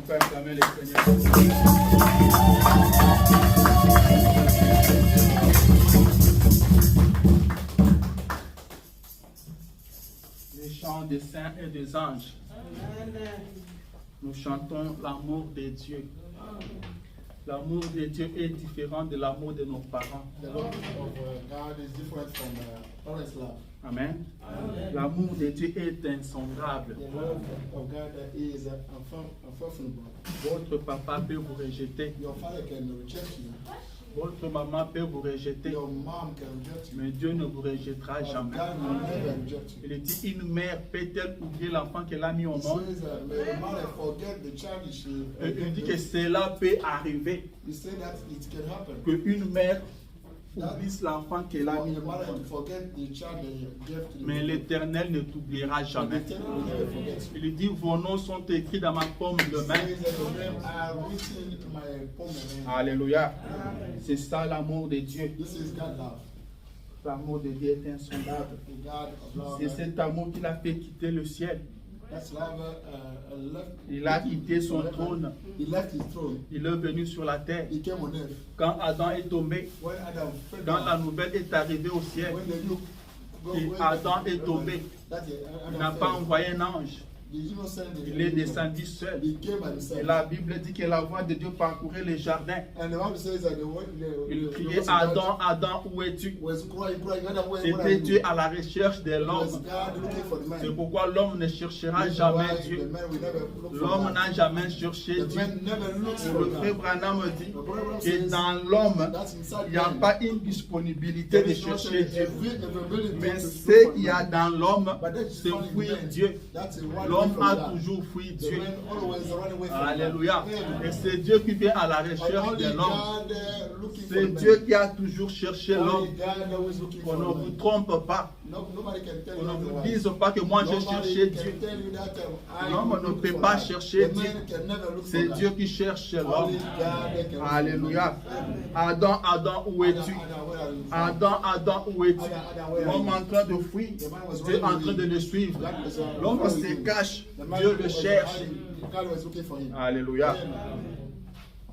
peut acclamer le Seigneur. Les chants des saints et des anges. Nous chantons l'amour de Dieu. L'amour de Dieu est différent de l'amour de nos parents. The love of God is different from parents' love. Amen. L'amour de Dieu est insondable. The love of God is unfathomable. Votre papa peut vous rejeter. Your father can reject you. Votre maman peut vous rejeter. Your mom can reject you. Mais Dieu ne vous rejettera But jamais. God will never reject you. Il dit, une mère peut-elle oublier l'enfant qu'elle a mis au He monde? says that may the mother forget the child she Il dit que cela peut arriver. He said that it can happen. Qu'une mère oublie l'enfant qu'elle a For mis the au mother monde. to forget the child they gave to the Mais l'Éternel ne t'oubliera But jamais. the Eternal will never forget you. Il dit, vos noms sont écrits dans ma paume de He main. says that your names are written in my palm of hand. Alléluia. C'est ça l'amour de Dieu. This is God's love. L'amour de Dieu est insondable. The God of love. C'est cet amour qui l'a fait quitter le ciel. That's love. Left. Il a quitté son trône. He left his throne. Il est venu sur la terre. He came on earth. Quand Adam est tombé, When Adam fell quand down, la nouvelle est arrivée au ciel, when the look, et Adam est tombé, il n'a pas envoyé un ange. Il est descendu seul. He came by Et himself. la Bible dit que la voix de Dieu parcourait les jardins. And the Bible says that Il criait, Adam, Adam, où es-tu? was crying, God, where C'était are Dieu you? à la recherche de Was l'homme. God looking for the man? C'est pourquoi l'homme ne cherchera That's jamais why Dieu. the man will never look for L'homme God. n'a jamais cherché The Dieu. man never looks Et for le frère God. Branham dit The Bible que says dans l'homme, that's inside il n'y a man. pas une disponibilité There de is not chercher Dieu. availability Mais to ce look for qu'il y a God. dans l'homme, But that's c'est found in fuir man. Dieu. That's why L'homme from a God. toujours fui The Dieu. man always run away from Alléluia. God. Et c'est Dieu qui vient à la But recherche only de l'homme. God looking for C'est the Dieu man. qui a toujours cherché l'homme. Only God always looking Qu'on for ne the vous man. trompe pas. Nobody can tell Qu'on you ne vous otherwise. dise pas que moi j'ai Nobody cherché can Dieu. tell you that, I L'homme look ne for peut God. pas chercher The Dieu. man can never look for C'est God. Dieu qui cherche l'homme. Only God can look for Alléluia. God. Adam, Adam, où es-tu? Adam, where are you? Adam, Adam, où es-tu? Adam, where are L'homme you? en train de fuir. Dieu en train de le suivre. L'homme se cache. The man Dieu who le was cherche. hiding, God was looking for him. Alléluia. Amen.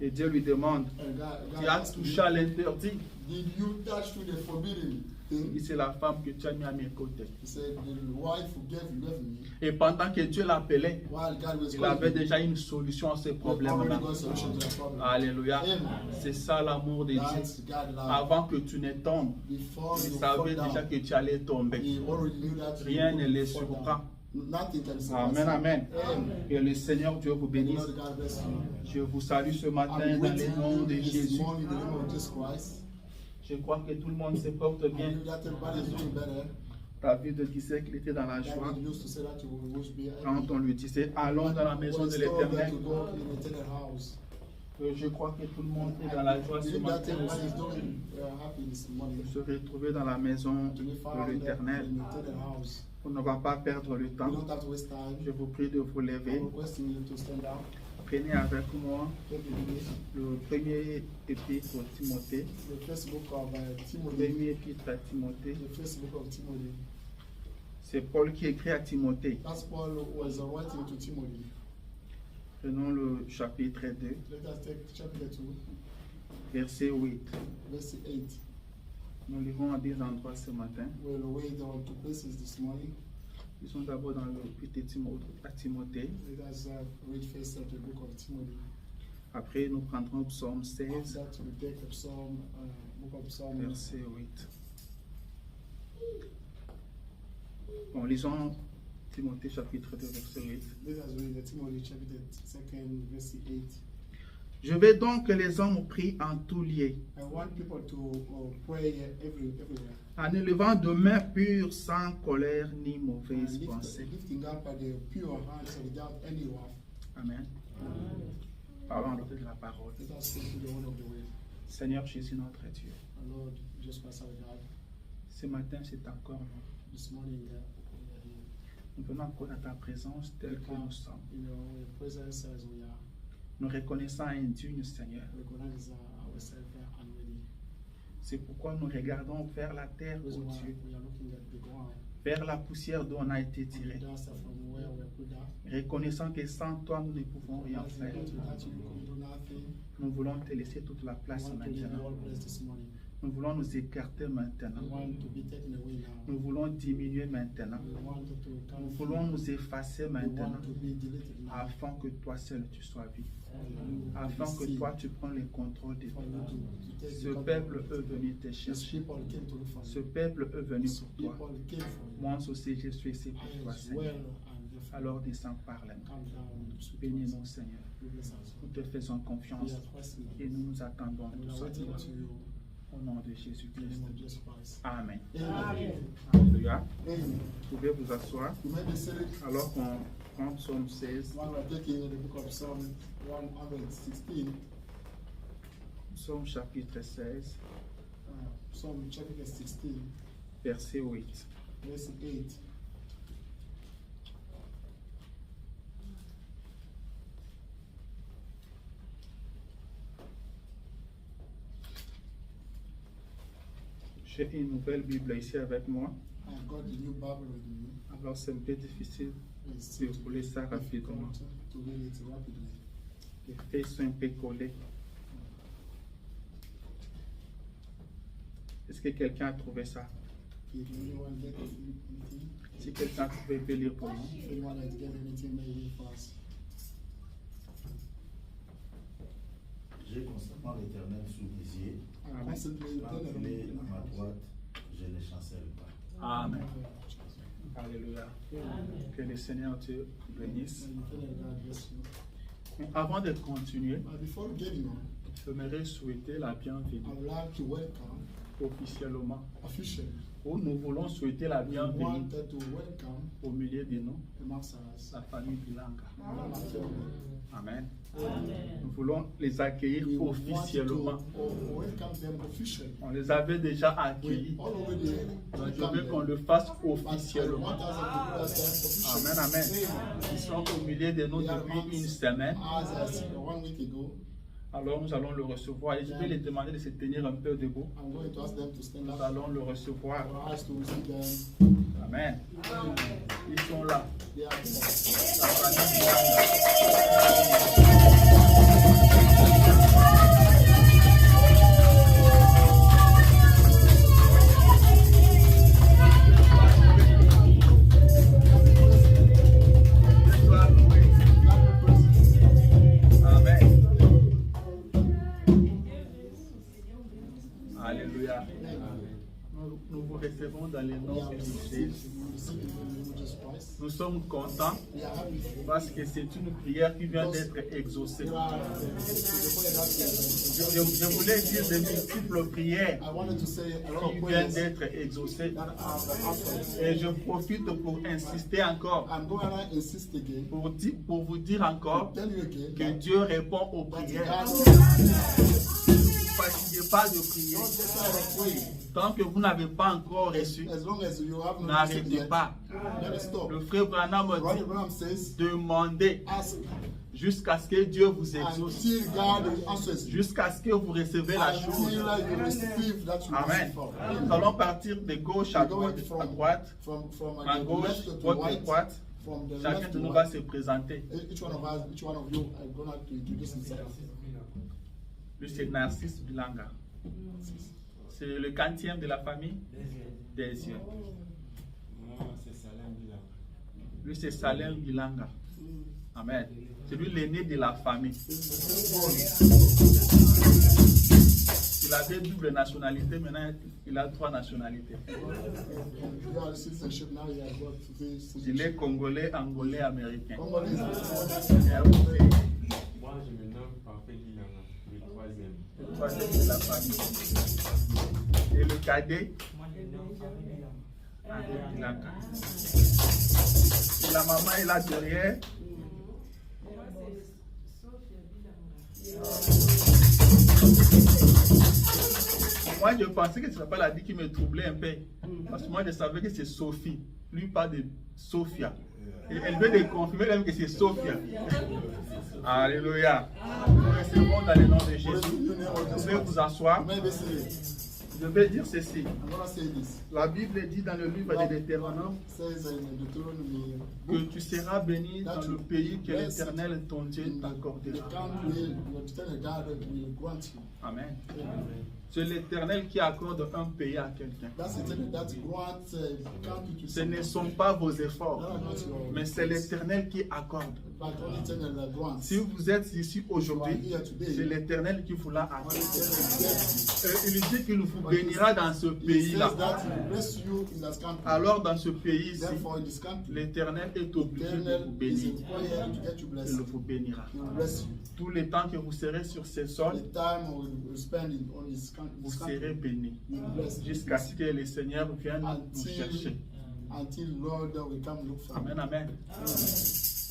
Et Dieu lui demande, And God tu as asked him, touché à l'interdit? did you touch to the forbidden Il thing? dit, c'est la femme que tu as mis à mes côtés. He said, the wife who gave me, Et pendant que Dieu l'appelait, while God was il avait calling him, déjà une solution à ce he problème-là. already got a solution to that problem. Alléluia. Amen. C'est ça l'amour de Dieu. That's God love. Avant que tu ne tombes, Before il you savait fall déjà down, que tu allais tomber. he already knew that you Rien ne would les fall surprend. down. Nothing can surprise Amen, you. amen. Amen. Que le Seigneur Dieu vous The bénisse. Lord God bless you. Je vous salue ce matin I'm dans le waiting nom de this Jésus. morning in the name of Jesus Christ. Je crois que tout le monde se porte I bien. knew that everybody is doing better. David disait qu'il était dans la joie David used to say that you will be quand on lui disait allons dans la maison de l'Éternel. to go in the eternal house. Je crois que tout le monde est dans la joie ce Believe that matin everybody is aussi. doing happy this morning. De se retrouver dans la maison To be de found l'Éternel. in the eternal house. On ne va pas perdre le You temps. don't have to waste time. Je vous prie de vous lever. I'm requesting you to stand up. Prenez avec moi Take the beginning. le premier épître au Timothée. The first book of Timothy. Premier épître à Timothée. The first book of Timothy. C'est Paul qui écrit à Timothée. That's Paul was writing to Timothy. Prenons le chapitre 2, Let us take chapter 2, verset 8. verse 8. Nous lirons à des endroits ce matin. We'll read on two places this morning. Ils sont d'abord dans le petit à Timothée. Let us read first the book of Timothy. Après, nous prendrons Psaume 16, After we take the Psalm, book of Psalm, verset 8. Bon, lisons Timothée chapitre 2, verset 8. let us read the Timothy chapter 2, verse 8. Je vais donc que les hommes prient en tout lieu, I want people to pray everywhere. en élevant de mains pures, sans colère ni mauvaise And pensée. lifting up the pure hands without any wrath. Amen. Parlons de la parole. Let us speak to the word of the way. Seigneur Jésus, notre Dieu, Our Lord, Jesus Christ, our God, ce matin, c'est encore nous. this morning we are here. Nous venons encore dans ta présence telle que nous sommes. In your presence as we are, Nous reconnaissons indigne, Seigneur. recognize ourselves unready. C'est pourquoi nous regardons vers la terre, Reason ô why Dieu, we are looking at the ground, vers la poussière d'où on a été the tiré. dust from where we are Reconnaissant que sans toi, nous ne pouvons rien faire. Nous voulons te laisser toute la place maintenant. Nous voulons nous écarter maintenant. Nous voulons diminuer maintenant. Nous voulons nous effacer maintenant. Afin que toi seul tu sois vu. Afin que toi tu prends le contrôle de tout. Ce peuple est venu te chercher. Ce peuple est venu pour toi. Moi aussi je suis ici pour toi, Seigneur. Alors descends par la main. Bénis-nous, Seigneur. Nous te faisons confiance et nous nous attendons tout ça. Au nom de Jésus-Christ. Amen. Alléluia. Vous pouvez vous asseoir. Alors qu'on prend Psaume 16. Psaume chapitre 16. Verset 8. J'ai une nouvelle Bible ici avec moi. Alors c'est un peu difficile de rouler ça rapidement. Les feuilles sont un peu collées. Est-ce que quelqu'un a trouvé ça? Si quelqu'un a trouvé, peut lire pour nous. J'ai constamment l'Éternel sous mes yeux. Amen. Quand il est à ma droite, je ne chancelle pas. Amen. Alléluia. Que le Seigneur te bénisse. Avant de continuer, j'aimerais souhaiter la bienvenue officiellement. Nous voulons souhaiter la bienvenue au milieu de nous, la famille Bilanga. Amen. Nous voulons les accueillir officiellement. On les avait déjà accueillis. Donc je veux qu'on le fasse officiellement. Amen, amen. Ils sont au milieu de nous depuis une semaine. Alors nous allons le recevoir et je vais les demander de se tenir un peu debout. Nous allons le recevoir. Amen. Ils sont là. La famille Alléluia. Nous vous recevons dans les noms de Jésus. Nous sommes contents parce que c'est une prière qui vient d'être exaucée. Je voulais dire de multiples prières qui viennent d'être exaucées. Et je profite pour insister encore, pour vous dire encore que Dieu répond aux prières. Parce qu'il n'y a pas de prière. Tant que vous n'avez pas encore reçu, n'arrêtez pas. Le frère Branham dit, demandez jusqu'à ce que Dieu vous exauce, jusqu'à ce que vous recevez la chose. Amen. Nous allons partir de gauche à droite, à gauche, droite. Chacun de nous va se présenter. Lui, c'est Narcisse Bilanga. C'est le 40e de la famille des yeux. Lui, c'est Salem Bilanga. Amen. C'est lui l'aîné de la famille. Il avait double nationalité, maintenant il a 3 nationalités. Il est congolais, angolais, américain. Moi, je me nomme Parfait Bilanga, le 3e. Le 3e de la famille. Et le cadet, Bilanga. Et la maman est là derrière. Moi, je pensais que ce n'était pas la vie qui me troublait un peu. Parce que moi, je savais que c'est Sophie. Lui parle de Sophia. Et elle veut de confirmer même que c'est Sophia. Alléluia. Nous recevons dans le nom de Jésus. Vous pouvez vous asseoir. Je vais dire ceci. I'm gonna say this. La Bible dit dans le livre de Deutéronome Says in Deuteronomy que tu seras béni dans le pays que l'Éternel ton Dieu the t'accordera. country your eternal God will grant you. Amen. C'est l'Éternel qui accorde un pays à quelqu'un. That's eternal that grant country to Ce ne someone. sont pas vos efforts, That are not your mais c'est l'Éternel qui accorde. but only eternal grants. Si vous êtes ici You are aujourd'hui, here today. c'est l'Éternel qui vous l'a Only accordé. eternal Il dit qu'il vous bénira dans ce He says pays-là. that he will bless you in that country. Alors dans ce pays-ci, Therefore, in this country, l'Éternel est obligé de vous eternal is bénir. required to get you Il blessed. vous bénira. He will bless you. Tous les temps que vous serez sur ces sols, The time we spend on this vous country, serez bénis. you will bless Jusqu'à ce que le Seigneur vienne nous chercher. until Lord will come look for Amen, you. amen.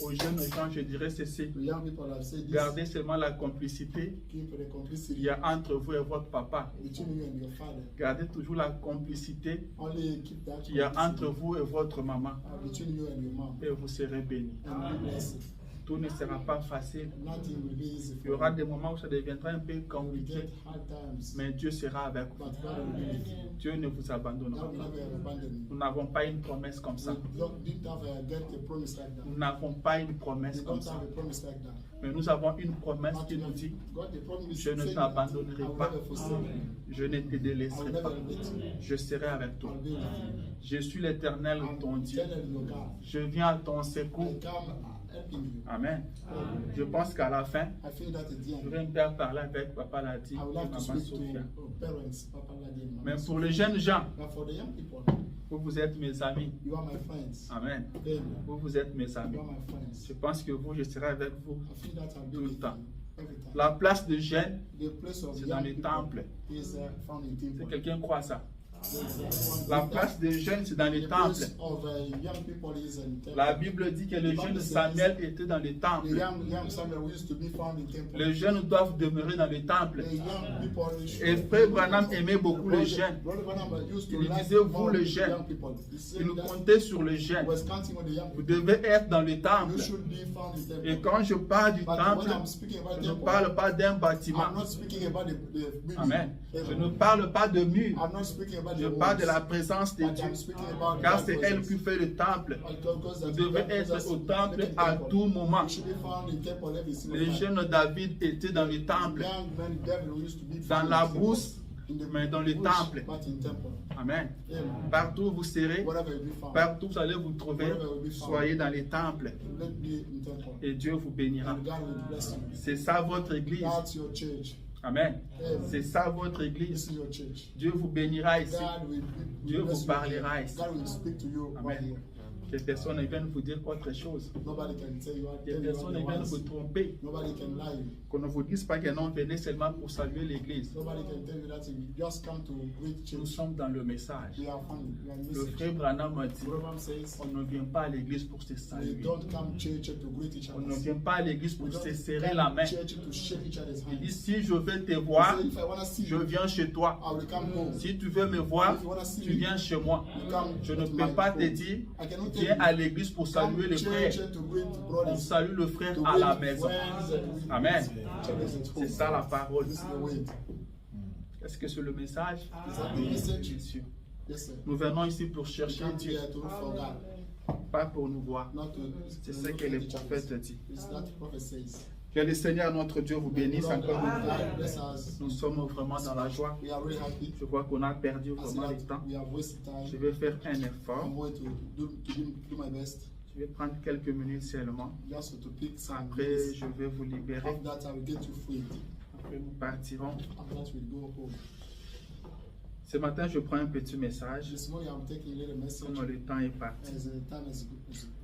Aux jeunes gens, je dirais ceci. The young people have said this. Gardez seulement la complicité Keep the qu'il complicity y a entre vous et votre papa. between you and your father. Gardez toujours la complicité Only keep that qu'il y a entre complicity, vous et votre maman. Between you and your mom. Et vous serez bénis. And be blessed. Tout ne sera pas facile. Nothing will be easy Il y for aura you. des moments où ça deviendra un peu You will compliqué. get hard times. Mais Dieu sera avec vous. But God will be with you. Dieu ne vous abandonnera God will pas. never abandon you. Nous n'avons pas une promesse comme ça. We didn't have get a promise like that. Nous n'avons pas une promesse We comme don't ça. have a promise like that. Mais nous avons une promesse But qui nous dit, God, the promise je ne said t'abandonnerai that I will pas. never forsake you. Je ne te I will délaisserai never pas. let you. Je serai avec I toi. will be with you. Je suis l'Éternel, ton I'm Dieu. eternal your God. Je viens à ton I secours. come helping you. Amen. Je pense qu'à la fin, I feel that at the je end, vais me faire parler avec Papa Lati et I will have to Maman speak Sophia. to parents, Papa Ladi and Mais Mama. pour les jeunes gens, But for the young people, vous êtes mes amis. you are my friends. Amen. Then, Vous êtes mes amis. you are my friends. Je pense que vous, je serai avec vous. I feel that I'll be Tout le with temps. you every time. La place de jeûne, The place of c'est dans young les people temples. is found in Si temple. quelqu'un croit ça. There's, La place de jeûne, c'est dans les the temples. place of young people is in temple. La Bible dit que le jeune Samuel était dans les The temples. young Samuel used to be found in temple. Les jeunes doivent demeurer dans les temples. The young people should- Et Frère Branham aimait beaucoup les jeunes. Brother Branham used to Il like disait, vous, more les the jeunes, young people. He said Il that comptait sur les he jeunes. was counting on the young Vous people. devez être dans les temples. You should be found in temple. Et quand je parle du But temple, when I'm speaking about je ne temple, parle pas d'un bâtiment. I'm not speaking about the building. Amen. Je ne parle pas de murs. I'm not speaking about Je the parle de walls. la présence de But Dieu. I'm speaking about Car God's c'est elle presence. qui fait le temple. Because Vous that's devez God être presence au temple making à temple. tout moment. You should be found in temple every single Les time. jeunes David étaient dans les temples. Young men, David used to be Dans found la in temple. brousse, In the mais dans les bush, temples. but in temple. Amen. Amen. Partout où vous serez, Whatever you be found, partout où vous allez vous trouver, soyez dans les temples. let be in temple. Et Dieu vous bénira. And God will bless you. C'est ça votre église. That's your church. Amen. Amen. C'est ça votre This église. is your church. Dieu vous bénira ici. God will Dieu bless vous you parlera here. ici. God will speak to you right Amen. here. Que personne ne vienne vous dire autre chose. Nobody can tell you Que personne ne vienne vous otherwise. tromper. Nobody can lie. Qu'on ne vous dise pas que non, venez seulement pour saluer l'église. Nobody can tell you that you just come to great Nous church. sommes dans le message. We are funny. We are Le message. frère Branham a dit, Program says on ne vient pas à l'église pour se we saluer. don't come church to greet each On ne other. vient pas à l'église We pour don't se serrer come la main. church to shake each other's Il dit, hands. si je veux te He voir, said, if I wanna see je you, viens chez toi. I will come home. Si tu veux me voir, If you wanna see tu me, viens chez moi. you come Je ne to peux my pas te home. dire, I cannot tell viens you, à l'église pour saluer come le frère. church to greet On brothers. salue le frère To à la greet maison. friends. Amen. Churches at home. C'est ça la parole. This is the way. Est-ce que c'est le message? Is that the message? Bien sûr. Yes, sir. Nous venons ici pour We chercher come Dieu, here to look for God, pas pour nous voir. not to C'est to ce look que at le each other. prophète dit. It's that the prophet says. Que le Seigneur notre Dieu vous bénisse Lord, encore une fois. God bless us. Nous sommes vraiment dans la joie. We are really happy. Je vois qu'on a perdu I see vraiment le that temps. we have wasted time. Je vais faire un effort. I'm going to do my best. Je vais prendre quelques minutes seulement. Just to pick some Après, minutes. je vais vous libérer. After that, I will get you free. Après, nous partirons. After that, we'll go home. Ce matin, je prends un petit message. This morning, I'm taking a little message. Comme le temps est parti. As the time is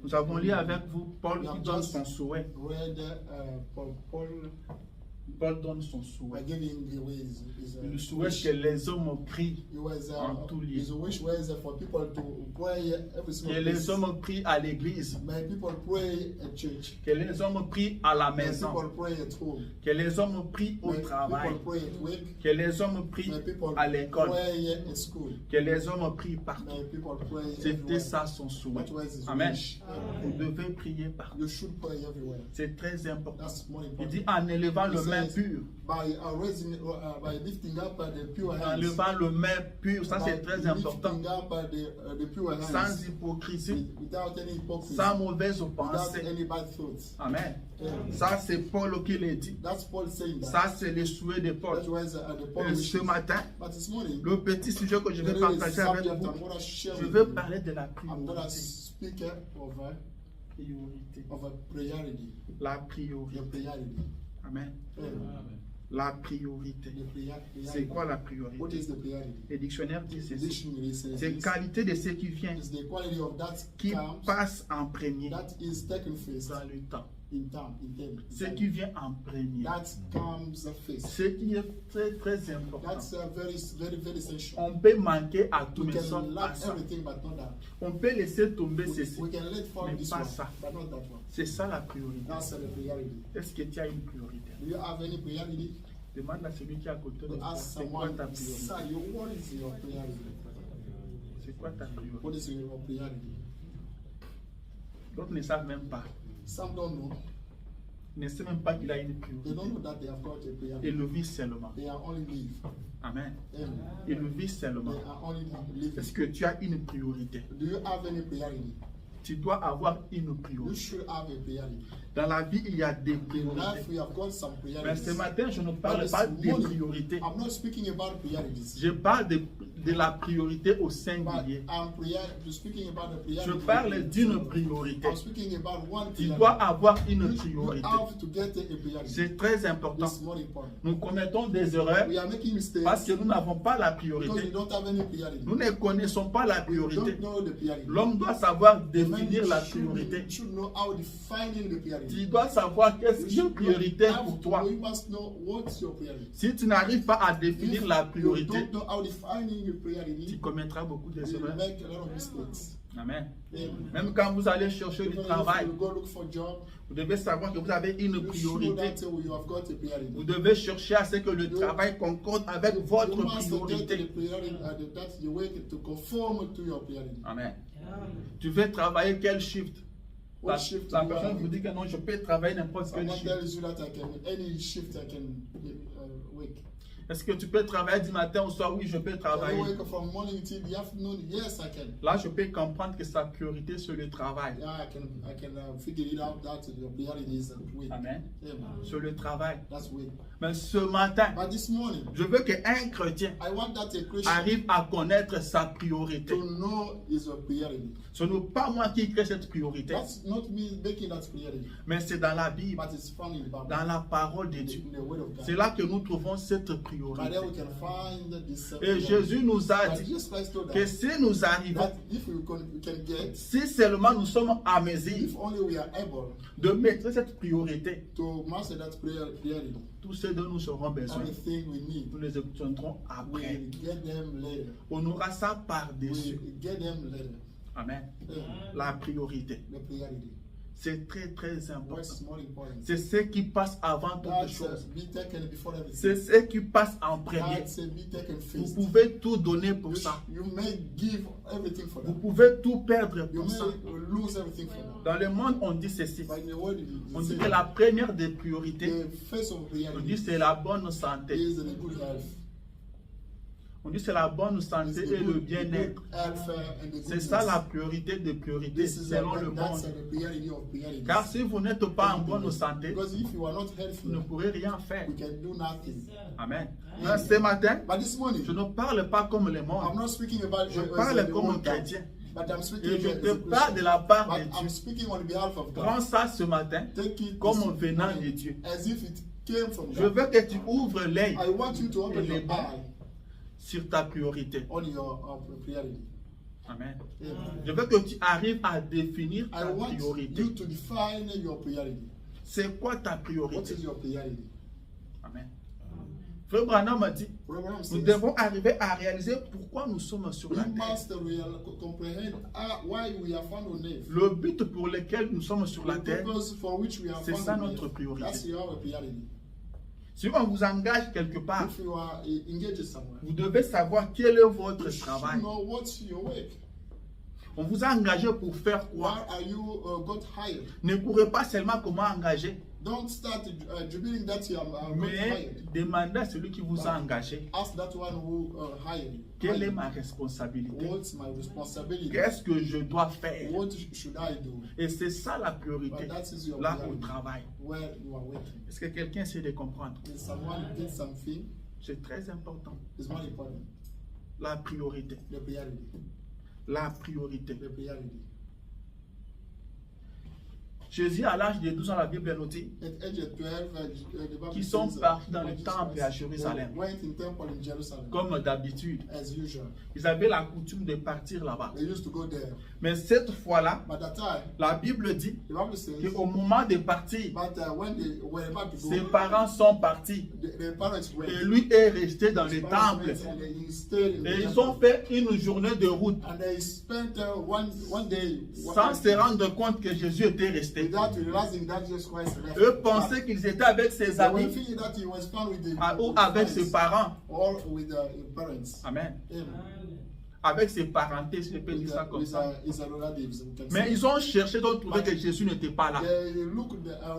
Nous avons lu avec vous Paul qui donne son souhait. read, Paul donne son by souhait. giving the ways. Il souhaite que les hommes prient, It was en tout lieu. his wish was for people to pray every que single les place. hommes prient à l'église, May people pray at church. que les hommes prient à la May maison, people pray at home. que les hommes prient au May travail, people pray at work. que les hommes prient May people à l'école, pray at school. que les hommes prient partout. May people pray C'était everywhere. ça son souhait. That was his Amen. wish. Vous devez prier partout. You should pray everywhere. C'est très important. That's more Il important. dit en élevant le He main mains says, pures. by lifting up the pure En hands. levant le main pur, ça c'est By très important. lifting up the pure hands. Sans hypocrisie, Without any hypocrisy. sans mauvaise Without pensée. any bad thoughts. Amen. Amen. Ça c'est Paul qui l'a dit. That's Paul saying that. Ça c'est le souhait de Paul. That was the Paul Et ce wishes. matin, But this morning, le petit sujet que je vais there is a partager avec subject vous, I'm going to share je with veux you. parler de la I'm going to priorité. speak Priorité. of a priority. La The priorité. priority. Amen. Amen. La priorité. The priority. C'est quoi la What priorité? is the priority? Le dictionnaire dit The ceci. dictionary says C'est this. qualité de ce qui vient, It's the quality of that qui comes, passe en premier that is taken first dans le temps. in time, in time. Ce qui vient en premier. That comes first. Ce qui est très très important. That's very essential. On peut manquer à tout, We mais sans can à lack ça. everything, but not that. On peut laisser tomber ceci. We can let fall Mais this pas one, ça. but not that one. C'est ça la priorité. That's the priority. Est-ce que tu as une priorité? Do you have any priority? Demande à celui qui est à côté de To toi. ask C'est quoi someone, ta priorité? sir, what is your priority? C'est quoi ta priorité? What is your priority? D'autres ne savent même pas. Some don't know. Ils ne savent même pas qu'il a une They priorité. don't know that they have got a Et priority. le vit seulement. They are only live. Amen. Amen. Et le vit seulement. They are only living. Est-ce que tu as une priorité? Do you have any priority? Tu dois avoir une You priorité. should have a priority. Dans la vie, il y a des In priorités. life, we have got some Mais priorities. ce matin, je ne But parle this pas des morning, priorités. I'm not speaking about priorities. Je parle de la priorité au But singulier. I'm speaking about the Je priority. parle d'une priorité. I'm speaking about one Tu priority. dois avoir une You priorité. have to get a priority. C'est très important. This more important. Nous commettons des erreurs We are making mistakes parce que nous n'avons pas la because we priorité. don't have any priority. Nous ne connaissons pas la We priorité. don't know the priority. L'homme doit savoir The man définir la priorité. should know how defining the priority. Tu dois savoir qu'est-ce You qui est should priorité have pour to toi. know, you must know what's your priority. Si tu n'arrives pas à définir If la you priorité, don't know how defining your tu priority, commettras beaucoup you d'erreurs. make a lot of mistakes. Amen. Amen. Même quand vous allez chercher du Even travail, if you go look for a job, vous devez savoir que vous avez une you should know priorité. that you have got a priority. Vous devez chercher à ce que le travail concorde avec votre You must get priorité. the priority, that's the way to conform to your priority. Amen. Tu veux travailler quel shift? What La, shift la do you personne have? vous dit que non, je peux travailler n'importe quel Someone shift. tells you that I can, any shift I can wake. Est-ce que tu peux travailler du matin au soir? Oui, je peux Can I travailler. wake up from morning till the afternoon? Yes, I can. Là, je peux comprendre que sa priorité, c'est le travail. Yeah, I can figure it out that your priority is wake. Amen. Amen. C'est le travail. That's wake. Mais ce matin, But this morning, je veux qu'un chrétien I want that a Christian arrive à connaître sa priorité. to know his priority. Ce n'est pas moi qui crée cette priorité, That's not me making that priority, mais c'est dans la Bible, but it's found in the Bible, dans la parole de in Dieu. the Word of God. C'est là que nous trouvons cette But priorité. then we can find this. Et Jésus nous a But dit Jesus Christ told que us si nous arrivons, that if we can get, si seulement nous sommes à mesure if only we are able de mettre cette priorité, to master that priority, tout ce dont nous aurons besoin, everything we need, nous les obtiendrons après. we'll get them later. On aura ça par-dessus. We'll get them later. Amen. Amen. La priorité. The priority. C'est très très important. What's more important? C'est ce qui passe avant toute That's chose. be taken before C'est everything. ce qui passe en premier. That's be taken Vous first. pouvez tout donner pour ça. You may give everything for Vous that. pouvez tout perdre You pour ça. may lose everything for that. Dans le monde, on dit ceci. But in the world, On dit que la première des priorités, the first of on dit priority c'est la bonne santé. is the good health. On dit c'est la bonne Is santé the et le good bien-être. health and the C'est ça goodness. la priorité de priorité This is selon le that's monde. the priority of priorities. Car si vous n'êtes pas en bonne santé, Because if you are not vous ne healthy, pourrez rien faire. we can do nothing. Amen. Mais ce matin, But this morning, je ne parle pas comme le I'm monde. not speaking about Je as parle the comme un world does, chrétien. but I'm speaking Et je as te a parle de Christian. la part de But I'm Dieu. speaking on behalf of Prends God. ça ce matin Take it comme this venant morning de Dieu. as if it came from Je God. veux que tu ouvres l'œil I want you to open Et your les mains. eye sur ta priorité. on your priority. Amen. Amen. Je veux que tu arrives à définir I ta want priorité. you to define your priority. C'est quoi ta What priorité? is your priority? Amen. Frère Branham m'a dit, Brother nous says, devons arriver à réaliser pourquoi nous sommes sur we la terre. must comprehend why we are found on earth. Le but pour lequel nous sommes sur la The terre, purpose for which we are c'est found ça on notre earth. priorité. That's your priority. si on vous engage quelque part, If you are engaged somewhere, vous devez savoir quel est votre you should travail. know what's your work. On vous a engagé pour faire Why quoi? are you got hired? Ne courez pas seulement comment engager. Don't start jubiling that you are not Mais hired. demandez à celui qui vous a engagé, Ask that one who hired you. quelle est ma responsabilité? What's my responsibility? Qu'est-ce que je dois faire? What should I do? Et c'est ça la priorité, But that is your là au priority, travail. where you are working. Est-ce que quelqu'un essaie de comprendre? If someone did something, C'est très important. it's more important. La priorité. The priority. La priorité. The priority. Jésus, à l'âge de 12 ans, la Bible nous dit At age of 12, the Bible qu'ils sont says, partis dans le Jesus temple à Christ, Jérusalem. they went in temple in Jerusalem, comme d'habitude. as usual. Ils avaient la coutume de partir là-bas. They used to go there. Mais cette fois-là, But that time, la Bible dit the Bible says, qu'au moment de partir, but when they were about to go, ses parents sont partis. the parents went. Et lui est resté dans His le parents temple. went and they stayed in Et the ils temple. ont fait une journée de route And they spent one day sans se rendre compte que Jésus était resté. without realizing that Jesus Christ left. Eux pensaient qu'ils étaient avec ses They were amis thinking that he was found with the ou avec ses friends, parents. or with the parents. Amen. Amen. Avec ses parentés, je peux dire ça comme ça. His relatives. we can Mais say. ils ont cherché, donc trouvé que Jésus n'était pas là. They looked,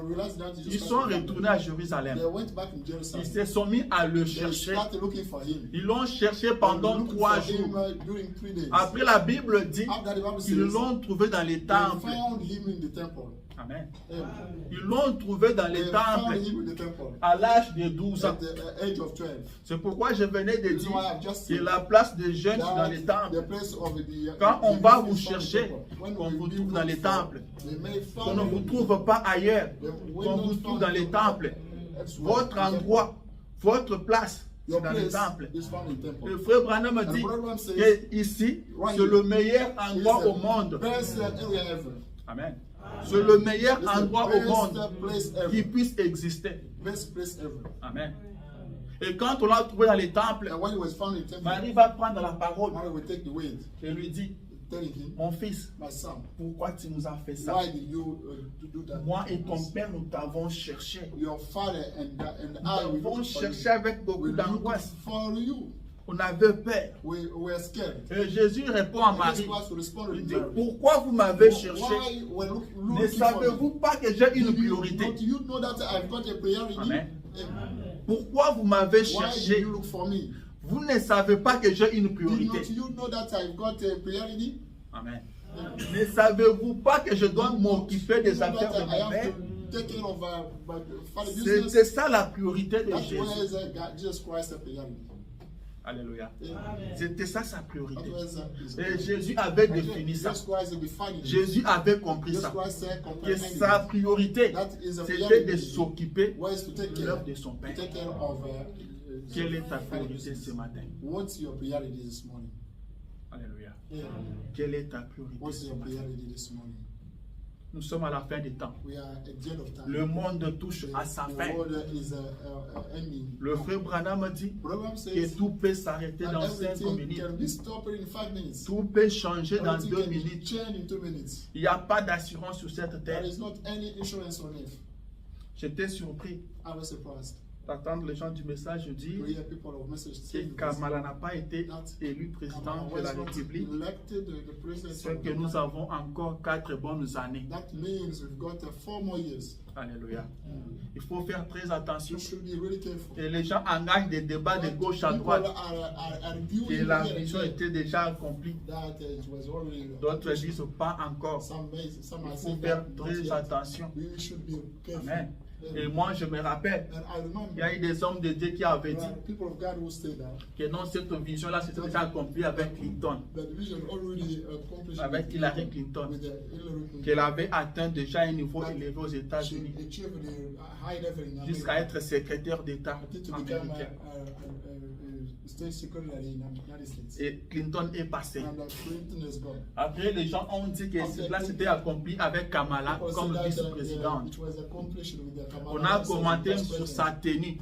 realized that Jesus Ils Christ sont was retournés à Jérusalem. They went back in Jerusalem. Ils se sont mis à le They chercher. started looking for him. Ils l'ont cherché pendant They looked 3 for him, jours. during 3 days. Après, la Bible dit After the Bible qu'ils says, l'ont trouvé dans les they temples. found him in the temple. Amen. Amen. Ils l'ont trouvé dans les They found temples him in the temple à l'âge de 12 ans. at the age of 12. C'est pourquoi je venais de This is dire why I've just que said la place des jeunes c'est dans that les the temples. place of the, Quand on the va youth vous is found in the chercher, temple. When on we vous be trouve dans les looked for, temples. they may Qu'on find ne vous him. trouve pas ailleurs, When qu'on not vous trouve found dans les in temples. elsewhere, Votre endroit, votre place, c'est your dans les place temples. is found in the temple. Le frère Branham me And dit Branham says, que ici, c'est le meilleur endroit au monde. Best area ever. Amen. C'est le meilleur It's the endroit au best monde place qui ever. puisse exister. Best place ever. Amen. Et quand on l'a trouvé dans les temples, And when he was found in the temple, Marie va prendre la parole Mary will take the weight, et lui dit, telling him, mon fils, my son, pourquoi tu nous as fait ça? why did you do that? Moi et ton père, nous t'avons cherché. Your father and Nous I, we t'avons looked for cherché you. avec beaucoup We looked d'angoisse. for you. On avait peur. We were scared. Et Jésus répond à And Marie, Jesus Christ responded il to dit, Mary. pourquoi vous m'avez cherché? Why were Ne looking for savez-vous me? pas que j'ai une Do priorité? you know that I've got a priority? Amen. Amen. Pourquoi vous m'avez Why did cherché? you look for me? Vous ne savez pas que j'ai une Did priorité. not you know that I've got a priority? Amen. Ne savez-vous pas que je dois m'occuper des You know affaires that de I mon have père? to take care of my father's C'était business. ça la priorité de That's Jésus. where is Jesus Christ a priority. Alléluia. Amen. C'était ça sa That priorité. was his Et Jésus avait défini ça. Jesus Christ is defining it. Jésus avait compris Jesus ça. Christ said, Que comprehend sa it. priorité, That is a c'était de priority. s'occuper Ways to take de care, l'œuvre de son to Père. take care of Quelle est ta priorité ce matin? What's your priority this morning? Alléluia. Yeah. Quelle est ta priorité What's ce your matin? priority this morning? Nous sommes à la fin des temps. We are at the end of time. Le monde touche à sa The fin. world is ending. Le frère Branham dit Program que says tout peut s'arrêter that dans 5 everything minutes. can be stopped in 5 minutes. Tout peut changer dans Everything 2 can be minutes. changed in 2 minutes. Il n'y a pas d'assurance sur cette terre. There is not any insurance on it. J'étais surpris I was surprised d'entendre les gens du message to dire hear people of message que saying Kamala n'a pas été élu président de la République. elected the president. C'est que nous avons encore 4 bonnes années. That means we've got 4 more years. Alléluia. Il faut faire très attention. You should be really careful. Et les gens engagent des débats de gauche à People droite. are arguing Et la here and vision there était déjà accomplie. that it was already D'autres disent pas encore. some are Il faut saying faire that not très yet. attention. We should be careful. Amen. Et moi, je me rappelle, And I il y a remember eu des hommes de Dieu qui avaient there dit are people of God who say that que non, cette vision-là, c'était déjà accompli avec Clinton, the vision already accomplished avec Hillary Clinton, with Hillary Clinton. qu'elle avait atteint déjà un niveau That élevé aux she États-Unis, achieved the high level in jusqu'à America. être secrétaire d'État Until to become américain. state secretary in the United States. Et Clinton est passé. And Clinton is gone. Après, les gens ont dit que cela s'était accompli avec Kamala People comme say that, vice-présidente. it was accomplished with the Kamala On a Harris as commenté vice sur president. sa tenue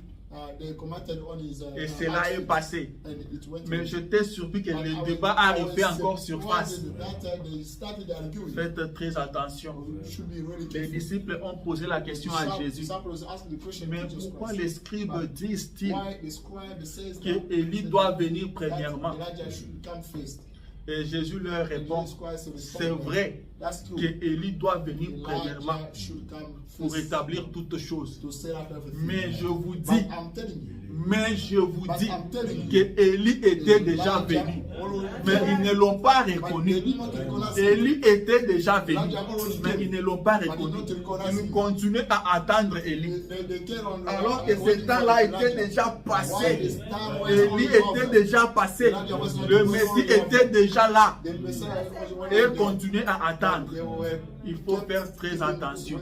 They commented on his et cela est outfit, passé. and it went Mais on. j'étais surpris que And le I was- débat I a was refait encore surface. surprised that they started arguing. Faites très attention. We should be really Les careful. disciples ont posé la question à Jésus. Disciples asked the question Mais to Jesus pourquoi Christ. les scribes But disent-ils why the scribe says que that- Élie doit venir that premièrement? Elijah should come first. Et Jésus leur And répond, Jesus Christ c'est responded, vrai, That's true. que Élie doit venir premièrement Elijah should come pour first rétablir toutes choses. to set up everything. Mais je vous But dis, I'm telling you, dis que Élie était déjà venu. Mais ils ne l'ont pas reconnu. Élie était déjà venu. Mais ils ne l'ont pas reconnu. Ils continuaient à attendre Élie. Alors que ce temps-là était déjà passé. Élie était déjà passé. Le Messie était déjà là. Et continuait à attendre. Il faut faire très attention.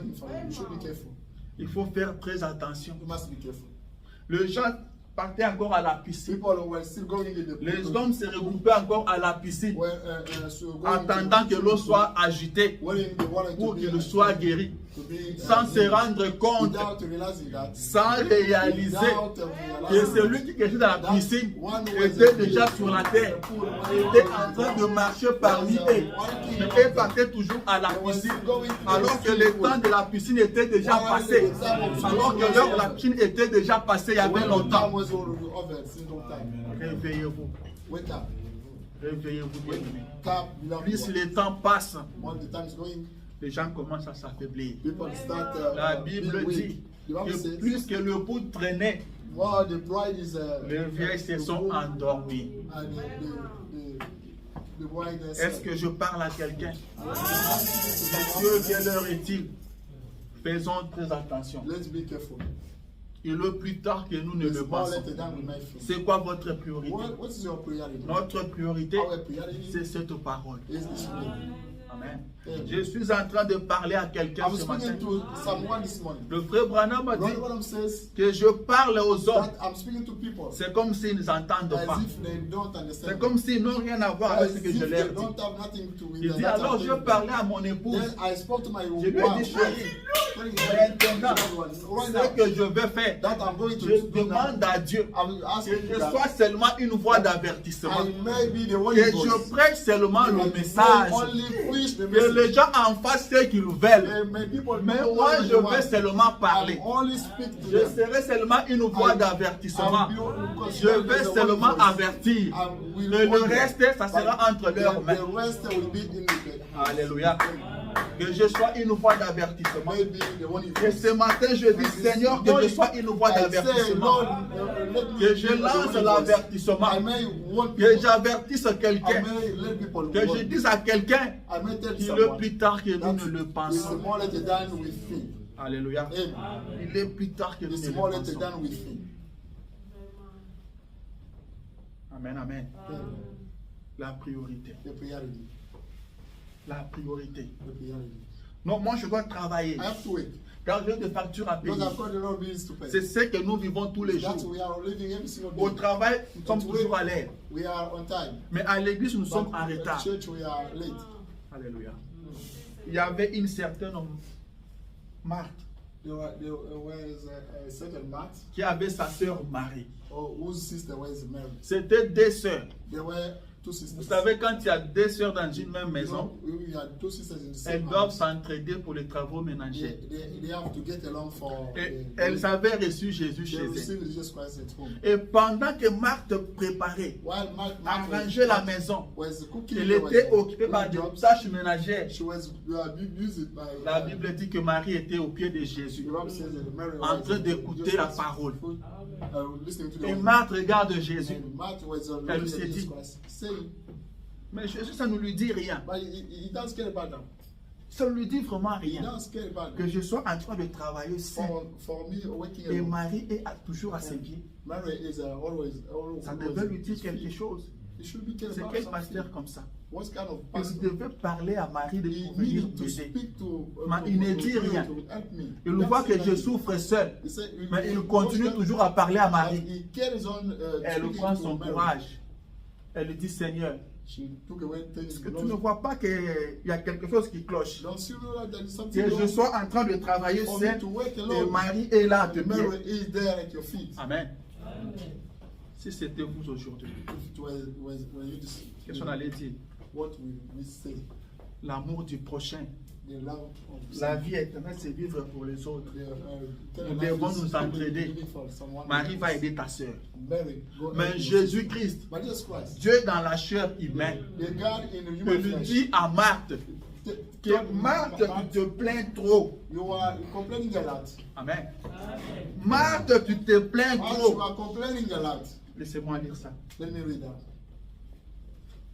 Il faut faire très attention. Les gens partaient encore à la piscine. Les hommes se regroupaient encore à la piscine, attendant que l'eau soit agitée pour qu'il soit guéri, sans se rendre compte, sans réaliser que celui qui était dans la piscine était déjà sur la terre, était en train de marcher parmi eux, mais partait toujours à la piscine, alors que le temps de la piscine était déjà passé, alors que l'heure de la piscine était déjà passée il y avait longtemps. Réveillez-vous. Réveillez-vous, bien-aimés. Plus le temps passe, les gens commencent à s'affaiblir. La Bible dit que plus que le bout traînait, les vieilles se sont endormis. Est-ce que je parle à quelqu'un? Dieu, quelle heure est-il? Faisons très attention. Et le plus tard que nous ne le pensons. C'est quoi votre priorité? Notre priorité, c'est cette parole. Amen. Je suis en train de parler à quelqu'un ce matin. Le frère Branham a dit que je parle aux hommes. C'est comme s'ils n'entendent pas. C'est comme s'ils n'ont rien à voir avec ce que je leur dis. Il dit alors je parlais à mon épouse. Je lui ai dit chérie, maintenant, ce que je vais faire, je demande à Dieu que je sois seulement une voix d'avertissement. Que je prêche seulement le message. Que les gens en fassent ce qu'ils veulent. Mais moi, je vais seulement parler. Je serai seulement une voix d'avertissement. Je vais seulement avertir. Et le reste, ça sera entre leurs mains. Alléluia. Que je sois une voix d'avertissement. Et ce matin, je dis, Seigneur, que je sois une voix d'avertissement. Que je lance l'avertissement. Que j'avertisse quelqu'un. Que je dise à quelqu'un qu'il est plus tard que nous ne le pensons. Alléluia. Il est plus tard que nous ne le pensons. Amen, amen. La priorité. La priorité. Non, moi je dois travailler. Car j'ai des factures à payer. C'est ce que nous vivons tous les jours. Au travail, nous sommes toujours à l'heure. Mais à l'église, nous sommes en retard. Alléluia. Il y avait une certaine Marthe qui avait sa sœur Marie. C'était deux sœurs. Vous savez, quand il y a deux sœurs dans une même maison, elles doivent s'entraider pour les travaux ménagers. Et elles avaient reçu Jésus chez elles. Et pendant que Marthe préparait, arrangeait la maison, elle était occupée par des tâches ménagères. La Bible dit que Marie était au pied de Jésus, en train d'écouter la parole. Et Marthe regarde Jésus. Elle se dit, mais Jésus, ça ne lui dit rien. Ça ne lui dit vraiment rien. Que je sois en train de travailler seul. Et Marie est toujours à ses pieds. Ça devait lui dire quelque chose. C'est quel pasteur comme ça? Il devait parler à Marie de venir m'aider. Mais il ne dit rien. Il voit que je souffre seul. Mais il continue toujours à parler à Marie. Elle prend son courage. Elle lui dit, Seigneur, est-ce que tu ne vois pas qu'il y a quelque chose qui cloche? Que je sois en train de travailler seul et Marie est là à tes pieds. Amen. Si c'était vous aujourd'hui, qu'est-ce qu'on allait dire? L'amour du prochain. La vie éternelle, c'est vivre pour les autres. Nous devons nous entraider. Marie va aider ta soeur. Mais Jésus-Christ, Dieu dans la chair humaine, il dit à Marthe que Marthe, tu te plains trop. You're complaining a lot. Amen. Marthe, tu te plains Marthe, you trop. are complaining a lot. Laissez-moi lire ça. Let me read that.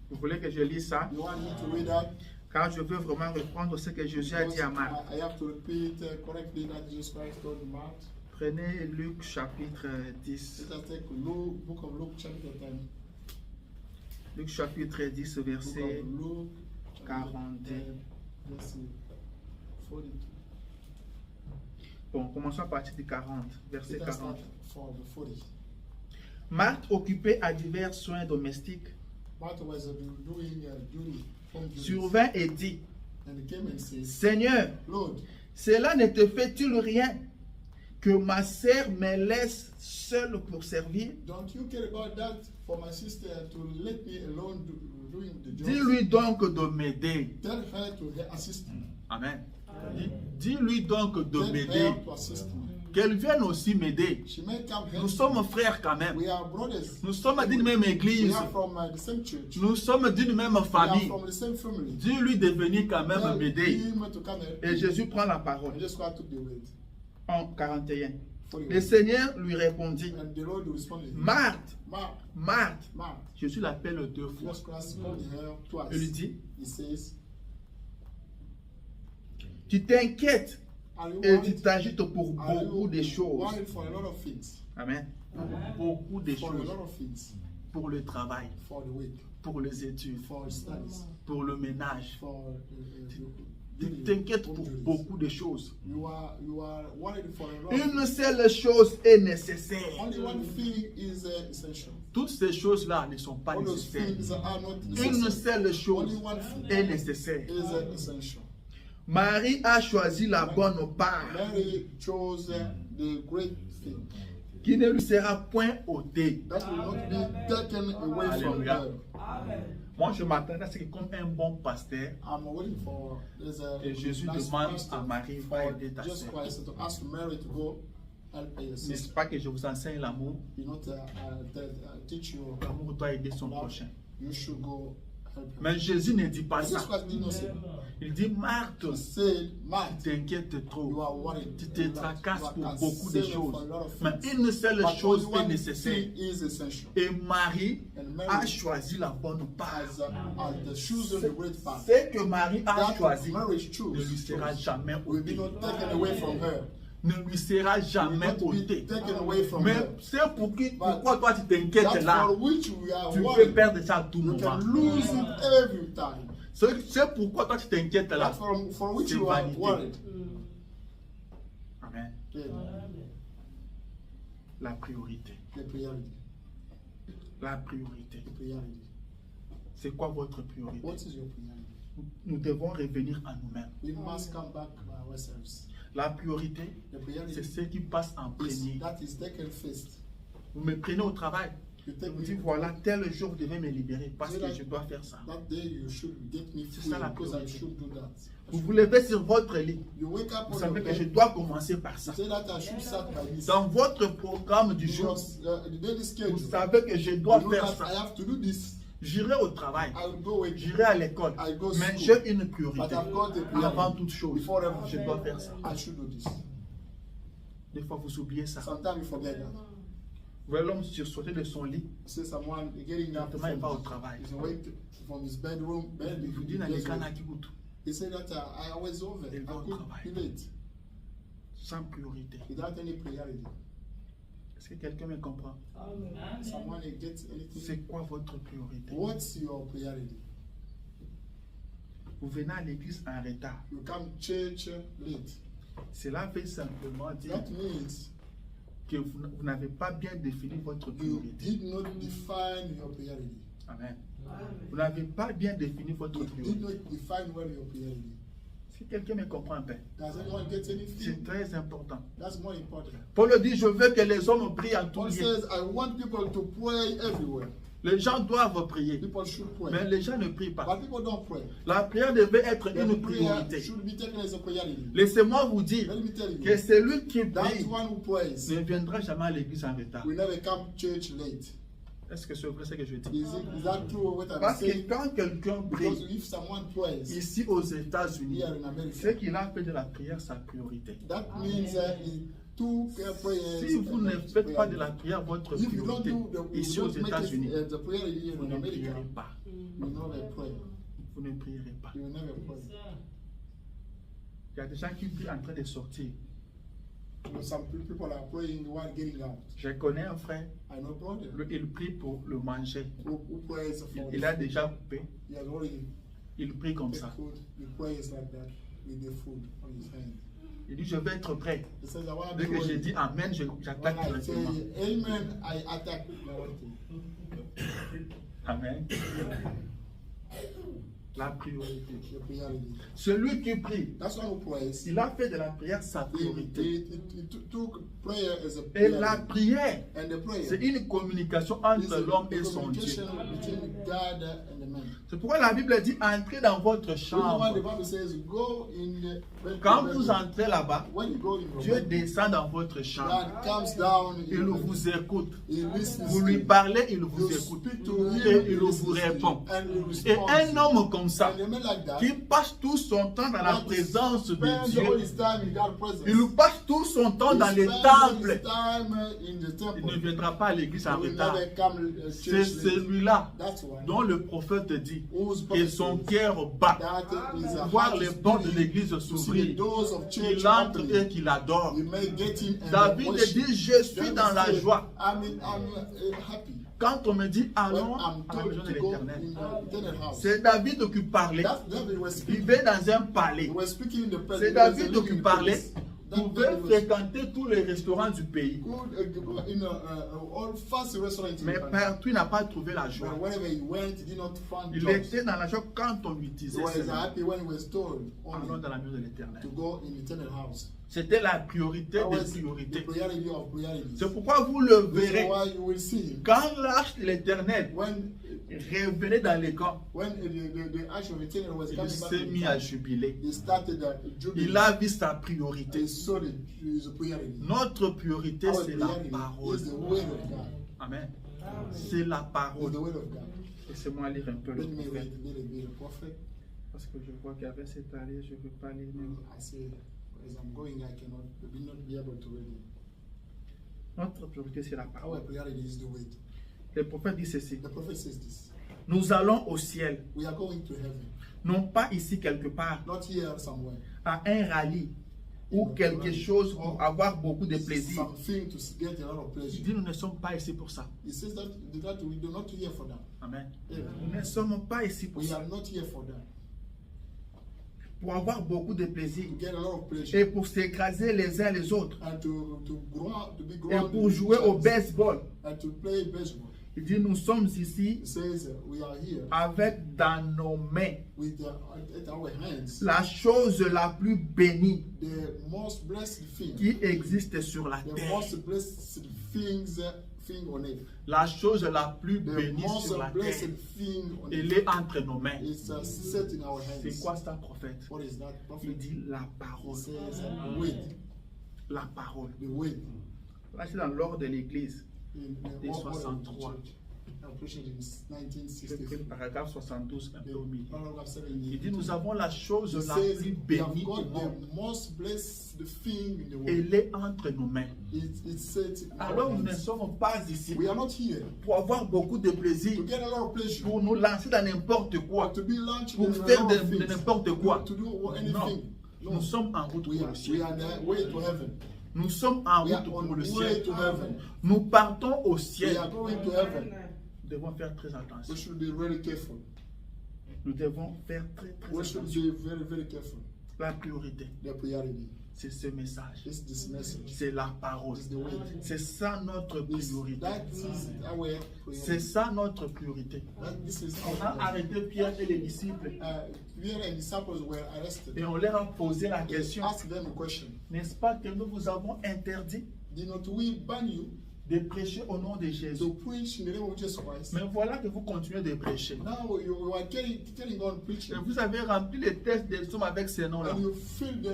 Vous voulez que je lise ça? You want me to read that? Car je veux vraiment reprendre ce que Jésus a dit à Marthe. I have to repeat correctly that Jesus Christ told Mark. Prenez Luc chapitre 10. Let us take Luke, book of Luke chapter 10. Luc chapitre 10, Book verset of Luke, chapter 42. 10, verse 42. Bon, commençons à partir du 40, verset Let us 40. start from the 40. Marthe, occupée à divers soins domestiques, Martha was doing duty, home duties. survint et dit, And he came and said, Seigneur, Lord, cela ne te fait-il rien que ma sœur me laisse seule pour servir? don't you care about that for my sister to let me alone doing the job? Dis-lui donc de m'aider. Tell her to assist me. Amen. Dis-lui donc de Tell m'aider. her to assist me. Qu'elle vienne aussi m'aider. She may come help Nous me. sommes frères quand même. We are brothers. Nous sommes d'une même We église. are from the same church. Nous sommes d'une même We are famille. from the same family. Dis-lui de venir quand même Tell m'aider. him to come help Et me. Jésus prend la parole. And just go to the word. En 41. 41. Le Seigneur lui répondit, And the Lord responded. Marthe, Mark, Marthe. Mark. Jésus l'appelle 2 fois. Jesus Christ called her twice. Il lui dit, He says, tu t'inquiètes are you et tu worried? t'agites pour Are beaucoup de you choses. worried for a lot of things? Amen. Pour beaucoup de For a choses. lot of things. Pour le travail, For the week. pour les études, For studies. pour le ménage. For Tu t'inquiètes pour beaucoup de choses. You are worried for a lot of Une seule chose est nécessaire. Only one thing is essential. Toutes ces choses-là ne sont pas All those nécessaires. things are not Une necessary. seule Only chose one thing est nécessaire. is essential. Marie a choisi la bonne part Mary chose the great thing qui ne lui sera point ôtée. that will not be taken away from Alléluia. her. Moi, je m'attendais à ce que, comme un bon pasteur, I'm waiting for there's a et Jésus nice demande pastor à Marie, va for aider ta Jesus sœur. Christ to ask Mary to go help her N'est-ce sister. pas que je vous enseigne l'amour? You know, teach you L'amour doit aider son prochain. you should go help her. Mais Jésus ne dit pas Jesus ça. Christ did not say. Il dit, Marthe, He said, Mark, tu t'inquiètes you trop. are worried. Tu te tracasses pour You are beaucoup de concerned choses. for a lot of Mais things. une seule But chose only est one nécessaire. thing is essential. Et Marie And Mary a choisi la bonne part. as the shoes of the great path. Ce que Marie a That choisi marriage ne lui choose sera jamais will be ôté. not taken away from her. Ne lui sera Will jamais not be ôté. taken away from Mais her. c'est pourquoi toi tu t'inquiètes That's là. for which we are Tu peux worried. perdre ça à tout You moment. can lose it every time. C'est pourquoi toi tu t'inquiètes là. That's for which C'est you are vanité. worried. Amen. Yeah. La priorité. The priority. La priorité. The priority. C'est quoi votre priorité? What is your priority? Nous devons revenir à nous-mêmes. We must come back to ourselves. La priorité, The c'est priority ce qui passe en premier. that is taken first. Vous me prenez au travail. You Je take vous me dis, voilà, tel jour, je devais me libérer parce que je dois faire ça. that day you should get me C'est free ça la because I priorité. should do that. Vous vous levez sur votre lit. You wake up Vous on savez your que je bed. dois commencer par ça. You say that I should start by this. Dans votre programme du jour, Because the daily schedule. vous savez que je You dois know faire that I ça. have to do this. J'irai au travail, I will go with j'irai à l'école, I go mais school. j'ai une But priorité. I've got a priority. Avant toute chose, Before everything, je dois faire ça. I should do this. Des fois, vous oubliez ça. Sometimes you forget that. Vous voyez l'homme sursauter de son lit, You see someone getting up directement il va au travail. he's awake from his bedroom bed. Il vous dit dans les canards qui goûtent, He said that I was over. I Il va au could travail. be late sans priorité. without any priority. Est-ce que quelqu'un me comprend? Someone gets anything. C'est quoi votre priorité? What's your priority? Vous venez à l'église en retard. You come church late. Cela veut simplement dire That means que vous n'avez pas bien défini votre you priorité. did not define your priority. Amen. Vous n'avez pas bien défini votre You did priorité. not define well your priority. Si quelqu'un me comprend un peu, Does anyone get c'est anything? très important. That's more important. Paul dit, je veux que les hommes prient en tout Paul lieu. says, I want people to pray everywhere. Les gens doivent prier, People should mais pray. les gens ne prient pas. But people don't pray. La prière devait être The une prayer priorité. should be taken as a priority. Laissez-moi vous dire Let me tell que you, celui qui that prie one who prays ne viendra jamais à l'église en retard. will never come to church late. Est-ce que c'est vrai ce que je dis? Is that true what I'm Parce que saying? quand quelqu'un prie Because if someone prays ici aux États-Unis, here in America, c'est qu'il a fait de la prière sa priorité. that means he took prayers. Si vous ne faites pas de la prière votre If you don't priorité do the, ici you aux don't make États-Unis, it, the prayer here vous in ne America, prierez pas. you will never pray. Vous ne prierez pas. You will never pray. Il y a des gens qui prient en train de sortir. You know, some people are praying while getting out. Je connais un frère, I know brother il prie pour le manger. who prays for Il a déjà coupé, he has already il prie comme the ça. food. He prays like that with the food on his hand. Il dit, je vais être prêt. He says, I want to Dès be que j'ai ready. dit Amen, j'attaque When I say directement. amen, I attack directly. Amen. La priorité. The priority. Celui qui prie, That's one who prays. il a fait de la prière sa priorité. He took prayer as a Et la priority. prière, And the prayer c'est une communication is entre a l'homme et son communication Dieu. between God and the man. C'est pourquoi la Bible dit entrez dans votre That's why the chambre. Bible says, go in the bedroom. Quand vous entrez là-bas, When you go in your Dieu bedroom, descend dans votre chambre. God comes down in Il your bedroom. vous écoute. He listens Vous to lui you. parlez, il vous You écoute. speak to him, Et he il listens vous to you, répond. and he Et responds un to you. homme comme ça, And a man like that, qui passe tout son temps dans la présence de spends all Dieu, his time in God's presence. il passe tout son temps dans He les spends temples, his time in the il ne temple. viendra pas à l'église en He will retard. never come to C'est church late. celui-là That's why. dont le prophète dit Whose que son purpose cœur bat that is a voir heart les spirit portes de l'église to see the s'ouvrir. doors of church Il entre opening. et qu'il adore. You may get in and David worship. dit, je suis David dans la said, joie. I'm happy Quand on me dit when allons I'm à la maison told de to go l'Éternel, in the eternal house. c'est David qui parlait. That's David was Il speaking. vivait dans un He palais. was speaking in the presence. C'est David qui parlait. Pouvait fréquenter tous les restaurants du pays. In all fast restaurants in Mais the country. partout, il n'a pas trouvé la But joie. wherever he went, he did not find Il jobs. était dans la joie quand on lui He disait was seulement, happy when he was told allons only dans la maison de l'Éternel. to go in eternal house. C'était la priorité That des was the priorités. priority of priorities. C'est pourquoi vous le This is verrez. why you will see him. Quand l'arche de l'Éternel When revenait dans les camps, the ash of eternal was il coming back, s'est mis à jubiler. he started jubilee. Il a vu sa priorité. He saw his priority. Notre priorité, Our c'est la priority parole. is the word of God. Amen. C'est la Is parole. the word of God. Laissez-moi lire un peu le Let me prophète. read a little bit of prophet. Parce que je vois qu'avec cette allée, je ne veux pas lire même. I say, as I'm going, I cannot will not be able to read it. Notre priorité, c'est la Our parole. priority is the word. Le prophète dit ceci. The prophet says this. Nous allons au ciel, We are going to heaven, non pas ici quelque part, not here somewhere. à un rallye ou quelque chose pour avoir beaucoup de plaisir. Something to get a lot of Il pleasure. dit, nous ne sommes pas ici pour ça. He says that we do not here for that. Amen. Yeah. Nous ne sommes pas ici pour We ça. are not here for that. Pour avoir beaucoup de plaisir To get a lot of et pleasure pour s'écraser les uns les autres and to grow, to be et grown pour jouer au baseball. and to play baseball. Il dit, nous sommes ici He says we are here avec dans nos mains with at our hands la chose la plus bénie the most blessed thing, qui existe sur la the terre. most blessed thing on earth, La chose la plus the bénie most sur la blessed terre. thing on Elle earth. est entre nos mains. It's set in our C'est hands. quoi ça, prophète? What is that, Il prophet? dit la He parole. says wait, La parole. the wait. Là, c'est dans l'ordre de l'église. In Des the order of the 63. church. I'm preaching in Je prie 1963. le paragraphe 72 un peu au milieu. Paragraph Il 70. dit, nous avons la chose He la says plus we have bénie au got monde. the most blessed thing in the world. Elle est entre nos mains. It's set in our Alors, nous ne hands. sommes pas ici We are not here pour avoir beaucoup de plaisir, to get a lot of pleasure, pour nous lancer dans n'importe quoi, to be launched pour in faire a lot de of things, n'importe quoi. to do Non, anything. No, nous sommes en route we pour are, le ciel. we are on the way to heaven. Nous sommes en We are route on pour le the way ciel. to heaven. Nous partons au We ciel. are going to heaven. Nous devons faire très We attention. should be really careful. Nous devons faire très We should attention. be very, very careful. La priorité, The priority c'est ce message. is this message. C'est la parole. Is the way. C'est ça notre priorité. That is our C'est priority. ça notre priorité. This is On a our arrêté Pierre et les disciples Pierre and disciples were arrested. et on leur a posé la They question. asked them a question. N'est-ce pas que nous vous avons interdit Did not we ban you de prêcher au nom de Jésus? to preach in the name of Jesus Christ? Mais voilà que vous continuez de prêcher. Now you are carrying on Et preaching. vous avez rempli les tests des hommes avec ces noms-là. And you fill the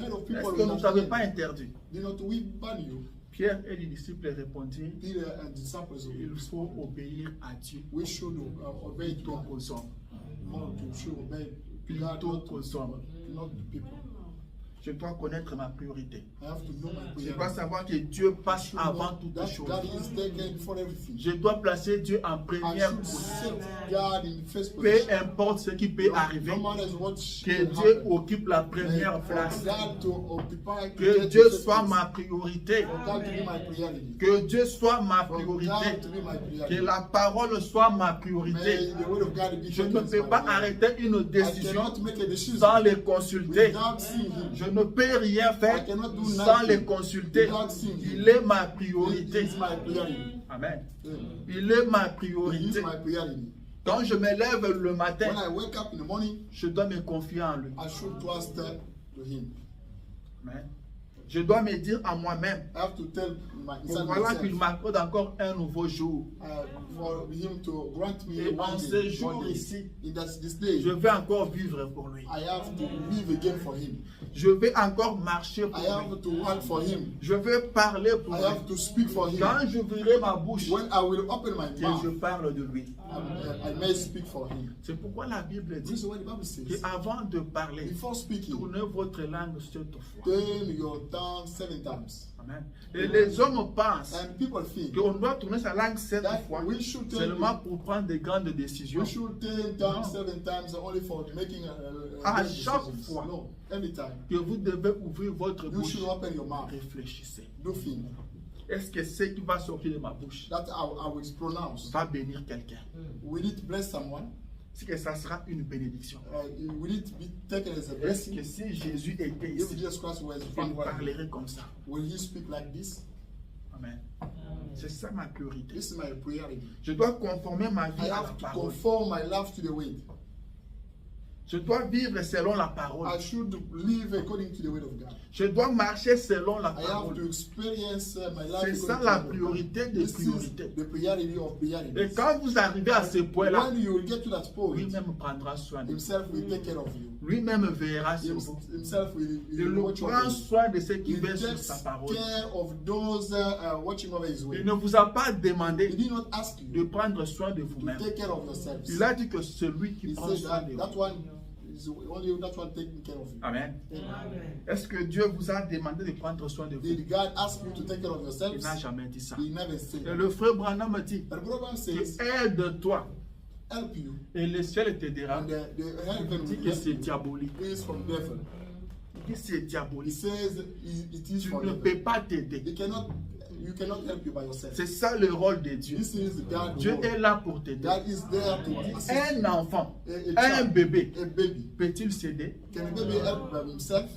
head of people Est-ce que with nous that n'avons name. pas interdit? Did not we ban you? Pierre et les disciples répondirent, Peter and disciples, il faut obéir à Dieu we should obey plutôt God. qu'aux hommes. More to should obey God, Plutôt not qu'aux hommes. to people. Je dois connaître ma priorité. I have to know my Je dois priority. savoir que Dieu passe Should avant know toute that chose. God is taken before everything. Je dois placer Dieu en I première should position. set God in the first Peu position. importe ce qui peut arriver, No matter what que can Dieu happen. occupe la première place. God to occupy, Que get Dieu the first soit place. ma priorité. For God to be my priority. Que Dieu soit ma For priorité. God to be my Que priority. la parole soit ma May priorité. the word of God be Je ne taken as peux my pas priority. arrêter une I décision cannot make a decision sans les consulter. without seeing him. Je ne peux rien faire I cannot do sans nothing les consulter. without seeing him. Il est ma He priorité. is my priority. Amen. Yeah. Il est ma He is priorité. my priority. Quand je me lève le matin, When I wake up in the morning, je dois me confier en lui. I should trust to him. Amen. Je dois me dire à moi-même, I have to tell voilà qu'il myself m'accorde encore un nouveau jour. for him to grant me Et en one ce day, jour one day. ici, In this day, je vais encore vivre pour lui. I have to live again for him. Je vais encore marcher pour I lui. have to work for him. Je vais parler pour I lui. have to speak for him. Quand j'ouvrirai ma bouche, When I will open my que je mouth, parle de lui. I may speak for him. C'est pourquoi la Bible This is dit what the Bible says. qu'avant de parler, Before speaking, tournez votre langue 7 fois. turn your tongue 7 times. Amen. Et les hommes pensent And people think qu'on doit tourner sa langue 7 that fois we should turn seulement pour prendre de grandes décisions. we should turn tongue 7 times only for making À great chaque decisions. fois. No, every time. Que vous devez ouvrir votre You bouche. should open your mouth. Réfléchissez. Do think Est-ce que ce qui va sortir de ma bouche that I will pronounce. va bénir quelqu'un? Will it bless someone? Est-ce que ça sera une bénédiction? Will it be taken as a Est-ce blessing? que si Jésus était If ici, Jesus Christ was il found, parlerait comme ça? will he speak like this? Amen. C'est ça ma priorité. This is my priority. Je dois conformer ma vie I à la have to parole. conform my life to the way. Je dois vivre selon la parole. I should live according to the word of God. Je dois marcher selon la I have to parole. experience my life. C'est ça according la to the word of God. priorité des This priorités. is the priority of Et priorities. quand vous arrivez à ce point-là, When you will get to that point, lui-même prendra soin de vous. himself will take care of you. Lui-même veillera sur vous. Himself will Il watch over prend you. soin de ceux qui He veillent sur takes sa parole. care of those watching over his way. Il ne vous a pas He demandé did not ask de you prendre soin de to vous-même. take care of yourselves. Il a dit que celui qui He prend said soin de that vous. one is only that one taking care of you. Amen. Amen. Est-ce que Dieu vous a demandé de prendre soin de vous? Did God ask you to take care of Il yourselves? n'a jamais dit ça. He never said. Et le frère Branham me dit, The program says, aide-toi help you, et le ciel t'aidera. and the heaven Il dit will que help c'est you. diabolique. It is from devil. Il dit c'est He diabolique. says it is Tu from ne devil. peux pas t'aider. You cannot help you by yourself. C'est ça le rôle de Dieu. This is God's Dieu role. est là pour t'aider. God is there to assist Un you. enfant, A un child, bébé, a baby. peut-il s'aider? Can a baby help by himself?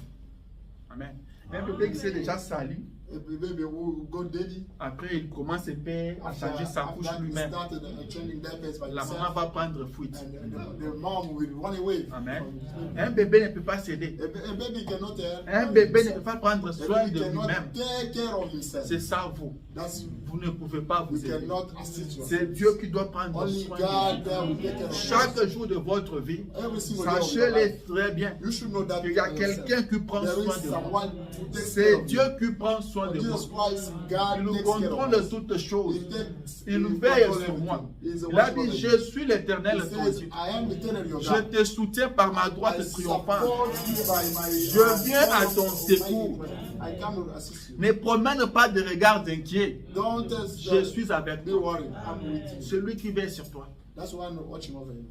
Amen. Un bébé qui s'est déjà sali, A baby who go daddy. après il commence un peu à After, changer sa after couche he lui-même. started changing diapers by La maman himself, va prendre fuite. and the mom will run away. Amen. from his baby. Un bébé ne peut pas s'aider. A baby cannot help. Un bébé ne peut himself. pas prendre A soin baby de cannot lui-même. take care of himself. C'est ça vous. That's you. Vous ne pouvez pas You vous aider. cannot assist yourself. C'est Dieu qui doit prendre Only soin God de there will vous. take care of Chaque you. jour de votre vie, Every single day of your sachez-le life. très bien You should know that qu'il y a yourself. quelqu'un qui prend There soin is de vous. someone to take care C'est of Dieu you. qui prend soin de Jesus vous. Christ, God Il nous takes care of contrôle us. toutes choses. He takes- Il he veille controls sur moi. everything. He is a Il a watchman dit, over je you. suis l'Éternel, He ton says, Dieu. I am the eternal your Je God. te soutiens par ma I droite triomphante. support you by my Je viens à ton secours. I come to assist you. Ne promène pas de regards inquiets. Don't Je suis avec be toi. worried. I'm with you. Celui qui veille sur toi. That's why I'm watching over you.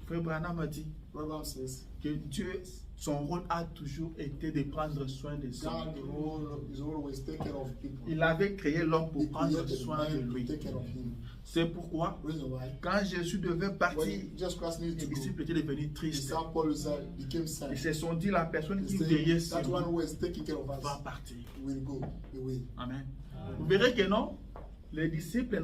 Frère Branham a dit Program says, que Dieu, son rôle a toujours été de prendre soin des hommes. God is always take care of people. Il avait créé l'homme pour He prendre created soin de man to lui. take care of him. C'est pourquoi, Reason why, quand Jésus devait partir, when Jesus Christ needed les to go, disciples étaient devenus the tristes. disciples became sad. Ils se sont dit, la personne They qui veillait said, sur that one nous who was taking care of va us partir. will go away. Amen. Vous verrez que non, Les disciples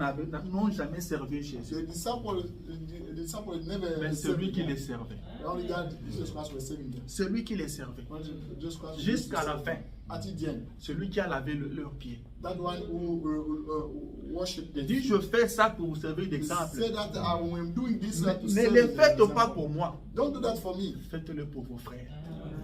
n'ont jamais servi Jésus. The disciple never Mais celui qui les servait. Only God, Jesus Christ was saving them. Celui qui les servait. When Jesus Christ was Jusqu'à la fin. At the end, Celui qui a lavé leurs pieds. that one who worshiped Il them. dit, je fais ça pour vous servir He d'exemple. said that I'm doing this to Ne serve le as an faites example. pas pour moi. Don't do that for me. Faites-le pour vos frères.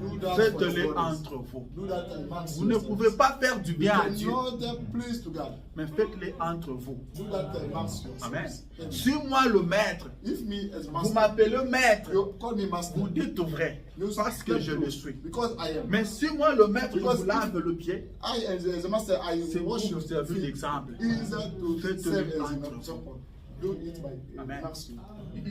Do that for Faites-le your brothers. entre vous. Do that amongst Vous ne yourselves. pouvez pas faire du You bien à Dieu, cannot please to God. mais faites-le entre vous. Do that amongst Amen. yourselves. Amen. Si moi le maître, If me as vous master, m'appelez maître, you call me master. vous dites vrai, You parce que step je through, le suis. Because I am. Mais si moi le maître, je Because vous lave le pied, I as a master, I c'est pour worship vous servir feet. d'exemple. Is that to Faites-le serve as an entre example. Do it by Amen. master.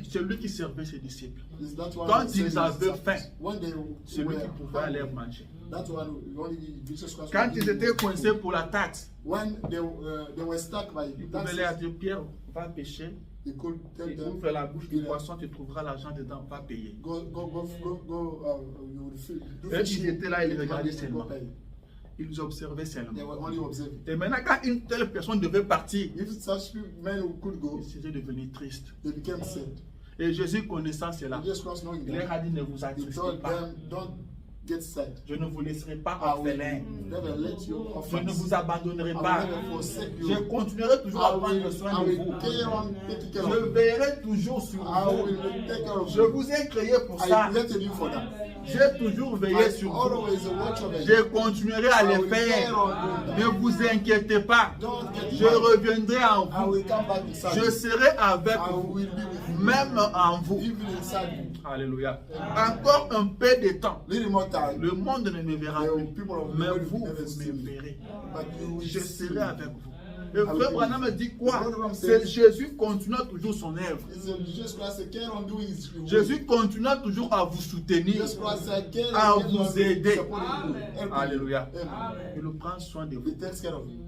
Celui qui servait ses disciples. Is that one Quand who ils served avaient his faim, disciples? When they celui qui were pouvait aller manger. that one only Jesus Christ. Quand was ils giving étaient them coincés food. pour la taxe, When they were stuck by ils pouvaient leur dire, Pierre, va pêcher, he could tell et them, ouvre la bouche du poisson, tu trouveras l'argent dedans, va payer. go, you will feel. Do Et fishing, ils étaient là, ils you regardaient go seulement. pay. Ils observaient They seulement. were only observing. Et maintenant, quand une telle personne devait partir, If such men who could go, ils étaient devenus tristes. they became sad. Et Jésus connaissant cela, And Jesus Christ knowing il leur that, a dit, ne vous he attristez told pas. them, don't get sad. Je ne vous laisserai pas I will orphelin. never let you Je orphans. ne vous abandonnerai I will pas. never forsake you. Je continuerai toujours à prendre soin I de will vous. carry on taking care Je of you. veillerai toujours sur I vous. will take care of Je you. vous ai créé pour I ça. created you for that. J'ai toujours veillé I sur vous. always watch over you. Je continuerai à le faire. Ne vous inquiétez pas. Don't get Je worried. reviendrai en I vous. will come back inside Je you. serai avec I vous. will be with you. Même en vous. Even inside you. Alléluia. Encore un peu de temps. Little more time. Le monde ne me verra The plus. people of the Mais world vous, will never vous see me me. verrez. But you will Je see serai me. avec vous. Et frère Branham me dit quoi? Brother Branham C'est says- Jésus continue toujours son œuvre. It's Jesus Christ carry on doing his will. Jésus continue toujours à vous soutenir. Jesus Christ carry à on vous doing aider. supporting you. Help you. Alléluia. Amen. Il prend soin de He vous. takes care of you.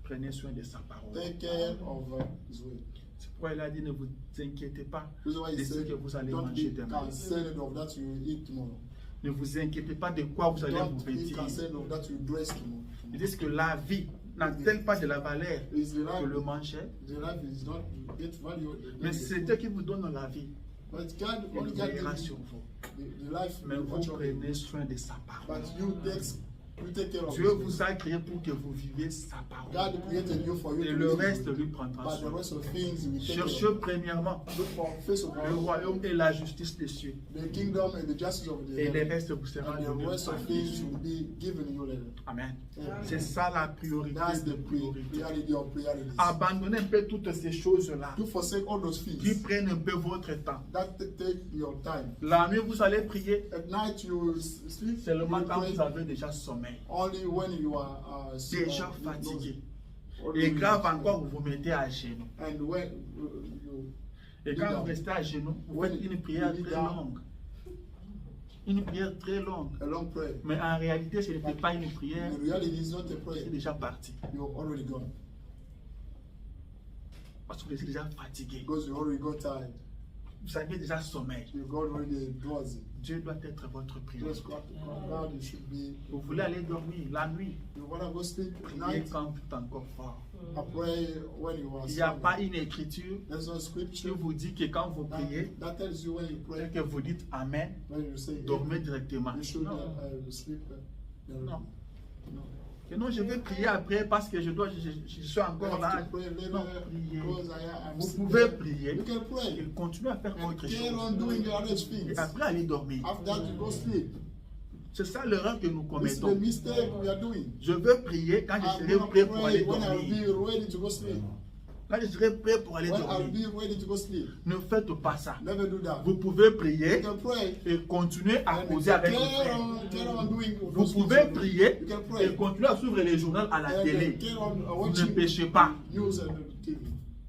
Prenez soin de sa parole. Take care of his way. C'est pourquoi il a dit ne vous inquiétez pas Reason why de he ce said, que vous allez don't manger be demain. concerned of that you will eat tomorrow. Ne vous inquiétez pas de quoi vous allez vous Don't be vêtir. concerned of that you dress tomorrow. Ils disent que la vie n'a-t-elle pas de la valeur Is the que life, le manger? the life is not get value. Mais c'est Dieu qui vous donne la vie. But God, Il only God veillera gives sur you vous. the life. Mais vous watch over you. prenez soin de sa parole. But you take care of Dieu his vous a créé pour que vous viviez sa parole. God created you for you Et to le live. reste lui prendra But the soin. rest of things we take care Cherchez of. premièrement Look for first of le all royaume et la justice des cieux. the kingdom and the justice of the Et le heaven. reste vous sera And the donné. rest of things will be given you later. Amen. Amen. C'est ça la priorité. That's de the priorité. priority of priorities. Abandonnez un peu toutes ces choses-là To forsake all those qui things prennent un peu votre temps. that take your time. La nuit, vous allez prier At night you will sleep. seulement you quand pray vous avez déjà sommeil, only when you are déjà fatigué. only Et when grave you- encore, vous vous mettez à genoux. And when you Et quand vous restez à genoux, vous faites une prière très longue. Une prière très longue. a long prayer. Mais en réalité, ce n'était pas une prière, In reality, it's not a c'est prayer. déjà parti. You're already gone Parce que vous êtes déjà fatigué. because you already got tired. Vous avez déjà sommeil. You got already drowsy. Dieu doit être votre priorité. Just God, you should be. Vous voulez aller dormir la nuit, You wanna go sleep at priez night. quand vous êtes encore fort. I pray when you are Il n'y a sleeping. pas une écriture There's no qui scripture vous dit que quand vous priez, that tells you when you et pray, que vous dites Amen, when you say dormez directement. you should Non. sleep. Non. No. Que non, je vais prier après parce que je suis I encore have là. to pray later Non, priez. because I'm Vous sleeping. pouvez prier You can pray et continuer à faire and autre carry on chose. doing the other Et things. après aller dormir. After that, you go sleep. C'est ça l'erreur que nous This is the commettons. mistake we are doing. Je veux prier quand je I'm serai gonna prêt pour pray aller when I'll dormir. be ready to go sleep. Quand je serai prêt pour aller When I'll dormir. be ready to go sleep. Ne faites pas ça. Never do that. Vous pouvez You prier can pray et continuer à and causer avec vos carry frères. on doing Vous those things pouvez you do. prier You can et pray continuer à suivre les journaux à la and télé. carry on Vous ne watching péchez pas. news and TV.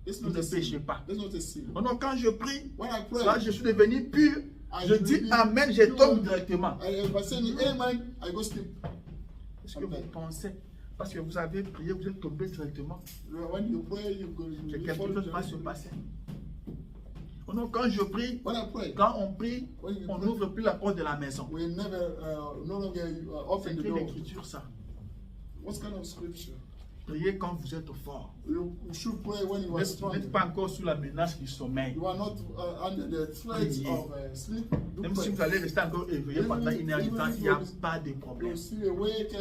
It's Vous not ne a sin. péchez pas. It's not a sin. Oh non, quand je prie, When I pray, là je suis devenu pur. I Je dis really Amen, je pure. tombe directement. By saying amen, I go sleep. Est-ce que vous pensez, parce que vous avez prié, vous êtes tombé directement, When you pray, you go. que You quelque fall chose va se directly. passer? Oh non, quand je prie, When I pray, quand on prie, on n'ouvre plus la porte de la maison. we never, no longer C'est open the quelle door. écriture ça? What kind of scripture? Priez quand vous êtes fort. You should pray when you Vous are n'êtes strong. pas encore sous la menace du sommeil. You are not under the threat of sleep. Do Même si pray. vous allez rester encore éveillé pendant une heure de temps, il n'y a pas de problème. You still awake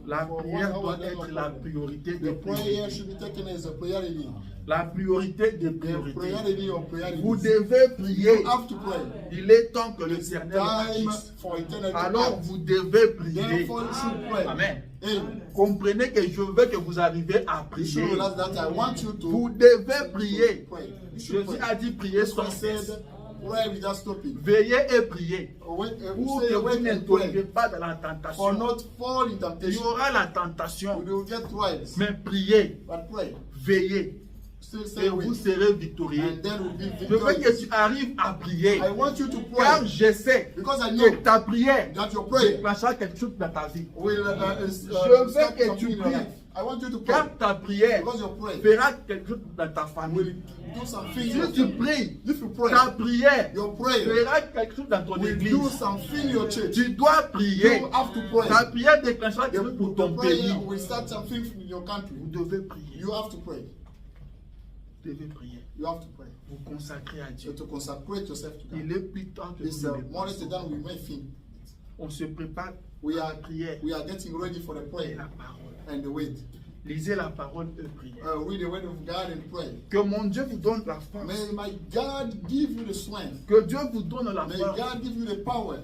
La for 1 prière hour, doit then être no la problem. priorité The des prayer priorités. should be taken as a priority. La priorité des The priorités. priority of priorities. Vous devez prier. You have to pray. Il est temps que It's l'Éternel time agisse. for eternity. Alors vous devez prier. Therefore, you should pray. Amen. Amen. Comprenez que je veux que vous arriviez à You prier. should realize that I want you to Vous devez prier. pray. You should Jésus pray. a dit prier Jesus sans Christ cesse. said, pray without stopping. Veillez et priez. Pour Say que vous awake ne and tombiez pray. pas dans la For tentation. not fall in Il y temptation. aura la tentation. You will get trials. Mais priez, But pray. veillez. Still Et say vous awake. serez victorieux. And then we'll be Je veux que victorious. tu arrives à prier. I want you to Car pray. je sais Because I que know ta prière that your prayer déclenchera quelque chose dans ta vie. will veux start que something tu in your pries. life. I want you to pray. Car ta prière Because your prayer fera quelque chose dans ta will famille. do something in Si your tu family. pries, If you pray, ta prière your prayer fera quelque chose dans ton will do église. something in your church. Tu dois prier. You have to pray. Ta prière déclenchera quelque chose pour ton The pays. prayer will start something in your country. Vous devez prier. You have to pray. Vous devez prier. You have to pray. Vous consacrer à You Dieu. have to consecrate yourself to Il God. est plus temps que It's vous ne le more pensiez. than we may think. On se prépare We à la are prière we are getting ready for the et prayer la parole. and the wait. Lisez la parole et priez. Read the word of God and pray. Que mon Dieu vous donne la force. May my God give you the strength. Que Dieu vous donne la May force. God give you the power.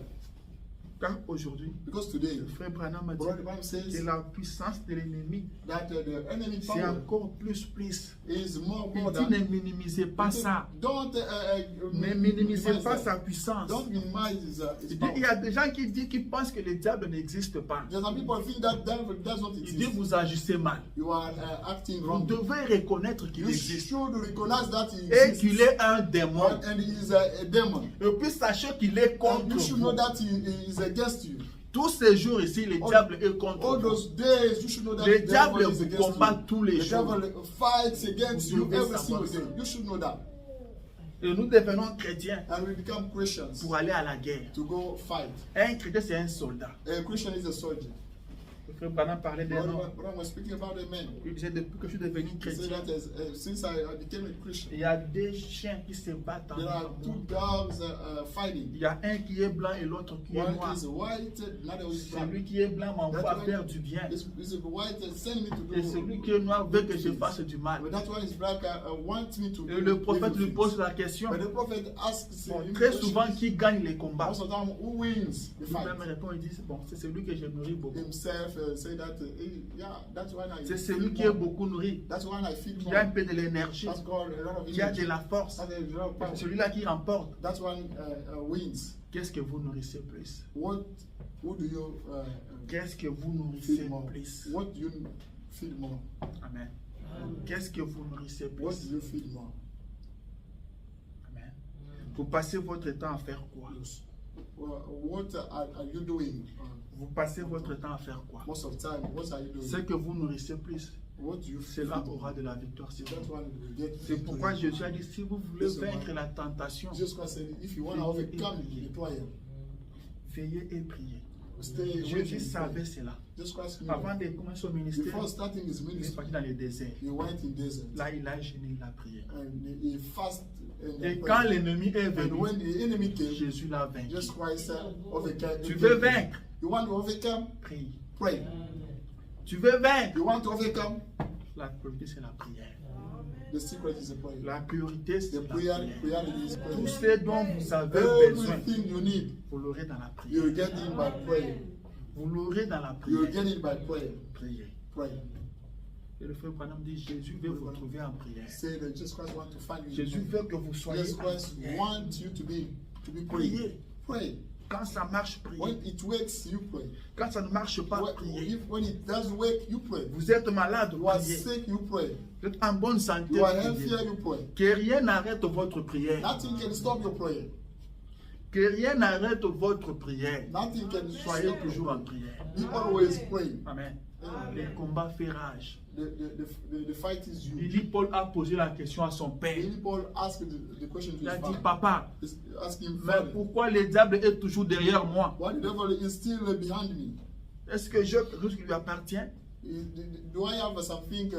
Car aujourd'hui, Because today, le frère Branham a dit Brother Branham que says la puissance de l'ennemi, that the enemy c'est power encore plus. is more Il dit than. ne minimisez pas ça. Don't Ne minimisez minimize pas that. sa puissance. Don't minimize his Il dit, power. il y a des gens qui pensent que le diable n'existe pas. There's some people think that devil does not Il dit exist. vous agissez mal. You are acting Vous wrong. devez reconnaître qu'il You existe should recognize that he et exists. qu'il est un démon. And he is a demon. Et puis sachez qu'il est And contre you should vous. know that he is against you. Tous ces jours ici, le diable est contre All vous. those days, you should know that Le the diable devil is vous against combat you. tous les The jours. devil fights against Vous you devez every savoir single day. ça. You should know that. Et nous devenons chrétiens And we become Christians pour aller à la guerre. to go fight. Un chrétien, c'est un soldat. A Christian is a soldier. Le frère Branham parlait d'un homme. But I was speaking about a man. Il disait depuis que je suis devenu He said chrétien, that since I became a Christian, il y a deux chiens qui se battent en there are même two temps. dogs fighting. Il y a un qui est blanc et l'autre qui est One noir. is white, another is black. Celui qui est blanc m'envoie That faire one du bien. is white send me to Et do. celui qui est noir veut que je fasse du mal. But that one is black wants me to Et do. le prophète evil lui things. pose la question. But the prophet asks Bon, him très questions. souvent, qui gagne les combats? Most of the time, who wins the fight? Lui-même répond, il dit, bon, c'est celui que je nourris beaucoup. Himself say that yeah, that's why I C'est feed celui qui est more. beaucoup nourri. That's why I feed Qui more. a un peu de l'énergie. That's called a lot of Qui a de energy. la force. That's a lot of power. C'est celui-là qui remporte. That one wins. Qu'est-ce que vous nourrissez plus? Who do you Qu'est-ce que vous nourrissez feed more? plus? What do you feed more? Amen. Qu'est-ce que vous nourrissez What plus? do you feed more? Amen. Vous passez votre temps à faire quoi? What are you doing? Vous passez votre temps à faire quoi? Most of the time, what are you doing? Ce que vous nourrissez plus, What do you feed cela more? aura de la victoire sur That vous. one will get C'est pourquoi victory. Jésus a dit, si vous voulez vaincre la tentation, Jesus Christ said, if you want to overcome the trial, veillez et priez. stay awake Jésus and savait pray. cela. Jesus Christ knew Avant that. de commencer son ministère, Before starting his il est ministry, parti dans les déserts. he went in desert Là, il a gêné, il a prié. and he fasted and Et prayed. quand l'ennemi est And venu, when the enemy came, Jésus l'a vaincu. Jesus Christ overcame. Tu veux vaincre? You want to overcome? Prie. Pray. Tu veux vaincre? You want to overcome? La priorité, c'est la prière. The secret is a prayer. La priorité, c'est The la prayer, prière. reality is Tout prayer. ce dont vous avez besoin, Everything you need, vous l'aurez dans la you will prière. get it by prayer. Vous l'aurez dans la You will prière. get it by prayer. Priez. Pray. Et le frère Branham dit, Jésus veut vous trouver en prière. Say that Jesus Christ wants to find you. in Jésus prayer. veut que vous soyez Jesus en Christ prière. wants you to be Priez. praying. Pray. Quand ça marche, priez. When it works, you pray. Quand ça ne marche pas, priez. When it does work, you pray. Vous êtes malade, You are priez. sick, you pray. Vous êtes en bonne santé, You are priez. healthy, you pray. Que rien n'arrête votre prière. Nothing can stop your prayer. Que rien n'arrête votre prière. Nothing can Soyez stop toujours your en prière. prayer. You always pray. Amen. Les combats fait rage. The fight is you. Billy Paul a posé la question à son père. Many people ask the question to Il a his dit, father. papa, He's asking mais father, pourquoi le diable est toujours derrière moi? why the devil is still behind me? Est-ce que j'ai quelque chose qui lui appartient? Do I have something?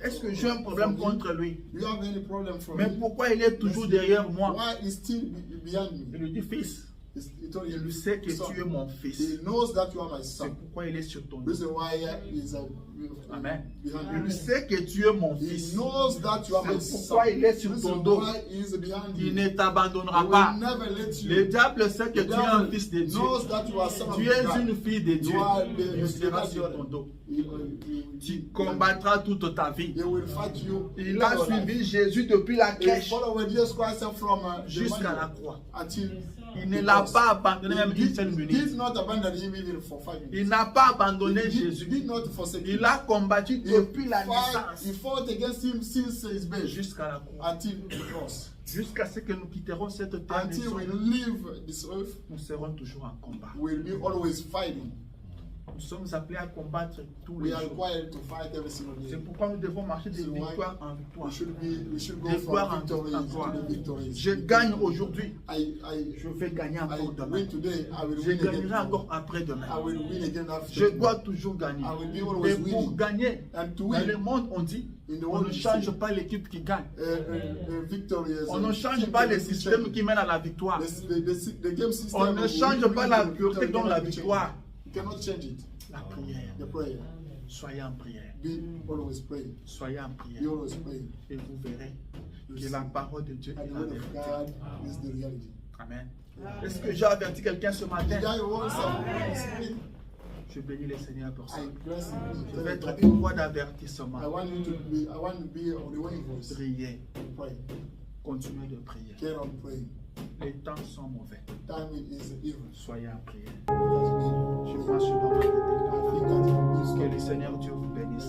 Est-ce que j'ai un problème from him? contre lui? Do you have any problem from Mais him? pourquoi il est toujours derrière moi? Why is still behind Il me? lui dit, fils, He told je him, sais que "Son, tu es mon fils. he knows that you are my C'est son. pourquoi il est sur ton dos. Reason why he is Amen. behind Il me. sait que tu es mon He fils. knows that you are my C'est son. pourquoi il est sur ton Reason dos. why he is behind Il you. ne He t'abandonnera pas. will never let Le you. diable sait que The tu es un devil fils de Dieu. knows that you are son of Tu es God. une fille de Dieu. You are Il sera the sur ton dos. He Tu combattras toute ta vie. will fight you. Il a suivi Jésus depuis la He crèche followed Jesus Christ from the jusqu'à la manual croix. until Il ne the l'a cross. pas abandonné même une seule He minute. did not abandon him even for 5 minutes. Il n'a pas abandonné He Jésus. did not forsake Il him. a combattu depuis la He naissance fought against him since his birth jusqu'à la croix. until the cross. Jusqu'à ce que nous quitterons cette terre. Until we leave this earth, Nous serons toujours en combat. we'll be always fighting. Nous sommes appelés à combattre tous les We are jours. required to fight every single day. C'est pourquoi nous devons marcher de So why victoire en victoire. We should go De gloire from en victories gloire. to the victories. Je gagne aujourd'hui. I Je vais gagner I encore demain. win today. I will Je win again. gagnerai tomorrow. encore après-demain. I will win again after. Je dois toujours gagner. I will be Et always pour winning. gagner, And to dans win, le monde, on dit, in the on world ne we change say, pas l'équipe qui gagne. victory is On ne change pas le système qui mène à la victoire. The game system. On ne change pas la pureté dans la victory. victoire. You cannot change it. La prière. The prayer. Soyez en prière. Be always praying. Soyez en Be prière. always praying. Et vous verrez que la parole de Dieu And est the la word of vérité. God is the reality. Amen. Est-ce que j'ai averti quelqu'un ce matin? Did I want something this morning? Je bénis le Seigneur pour ça. I bless Je vais être you. une voix d'avertissement. I want to be on the winning voice. Priez. Pray. Continuez de prier. Carry on praying. Les temps sont mauvais. Timing is evil. Soyez en prière. Because Je vois sur notre I think that it is Que le Seigneur Dieu vous bénisse.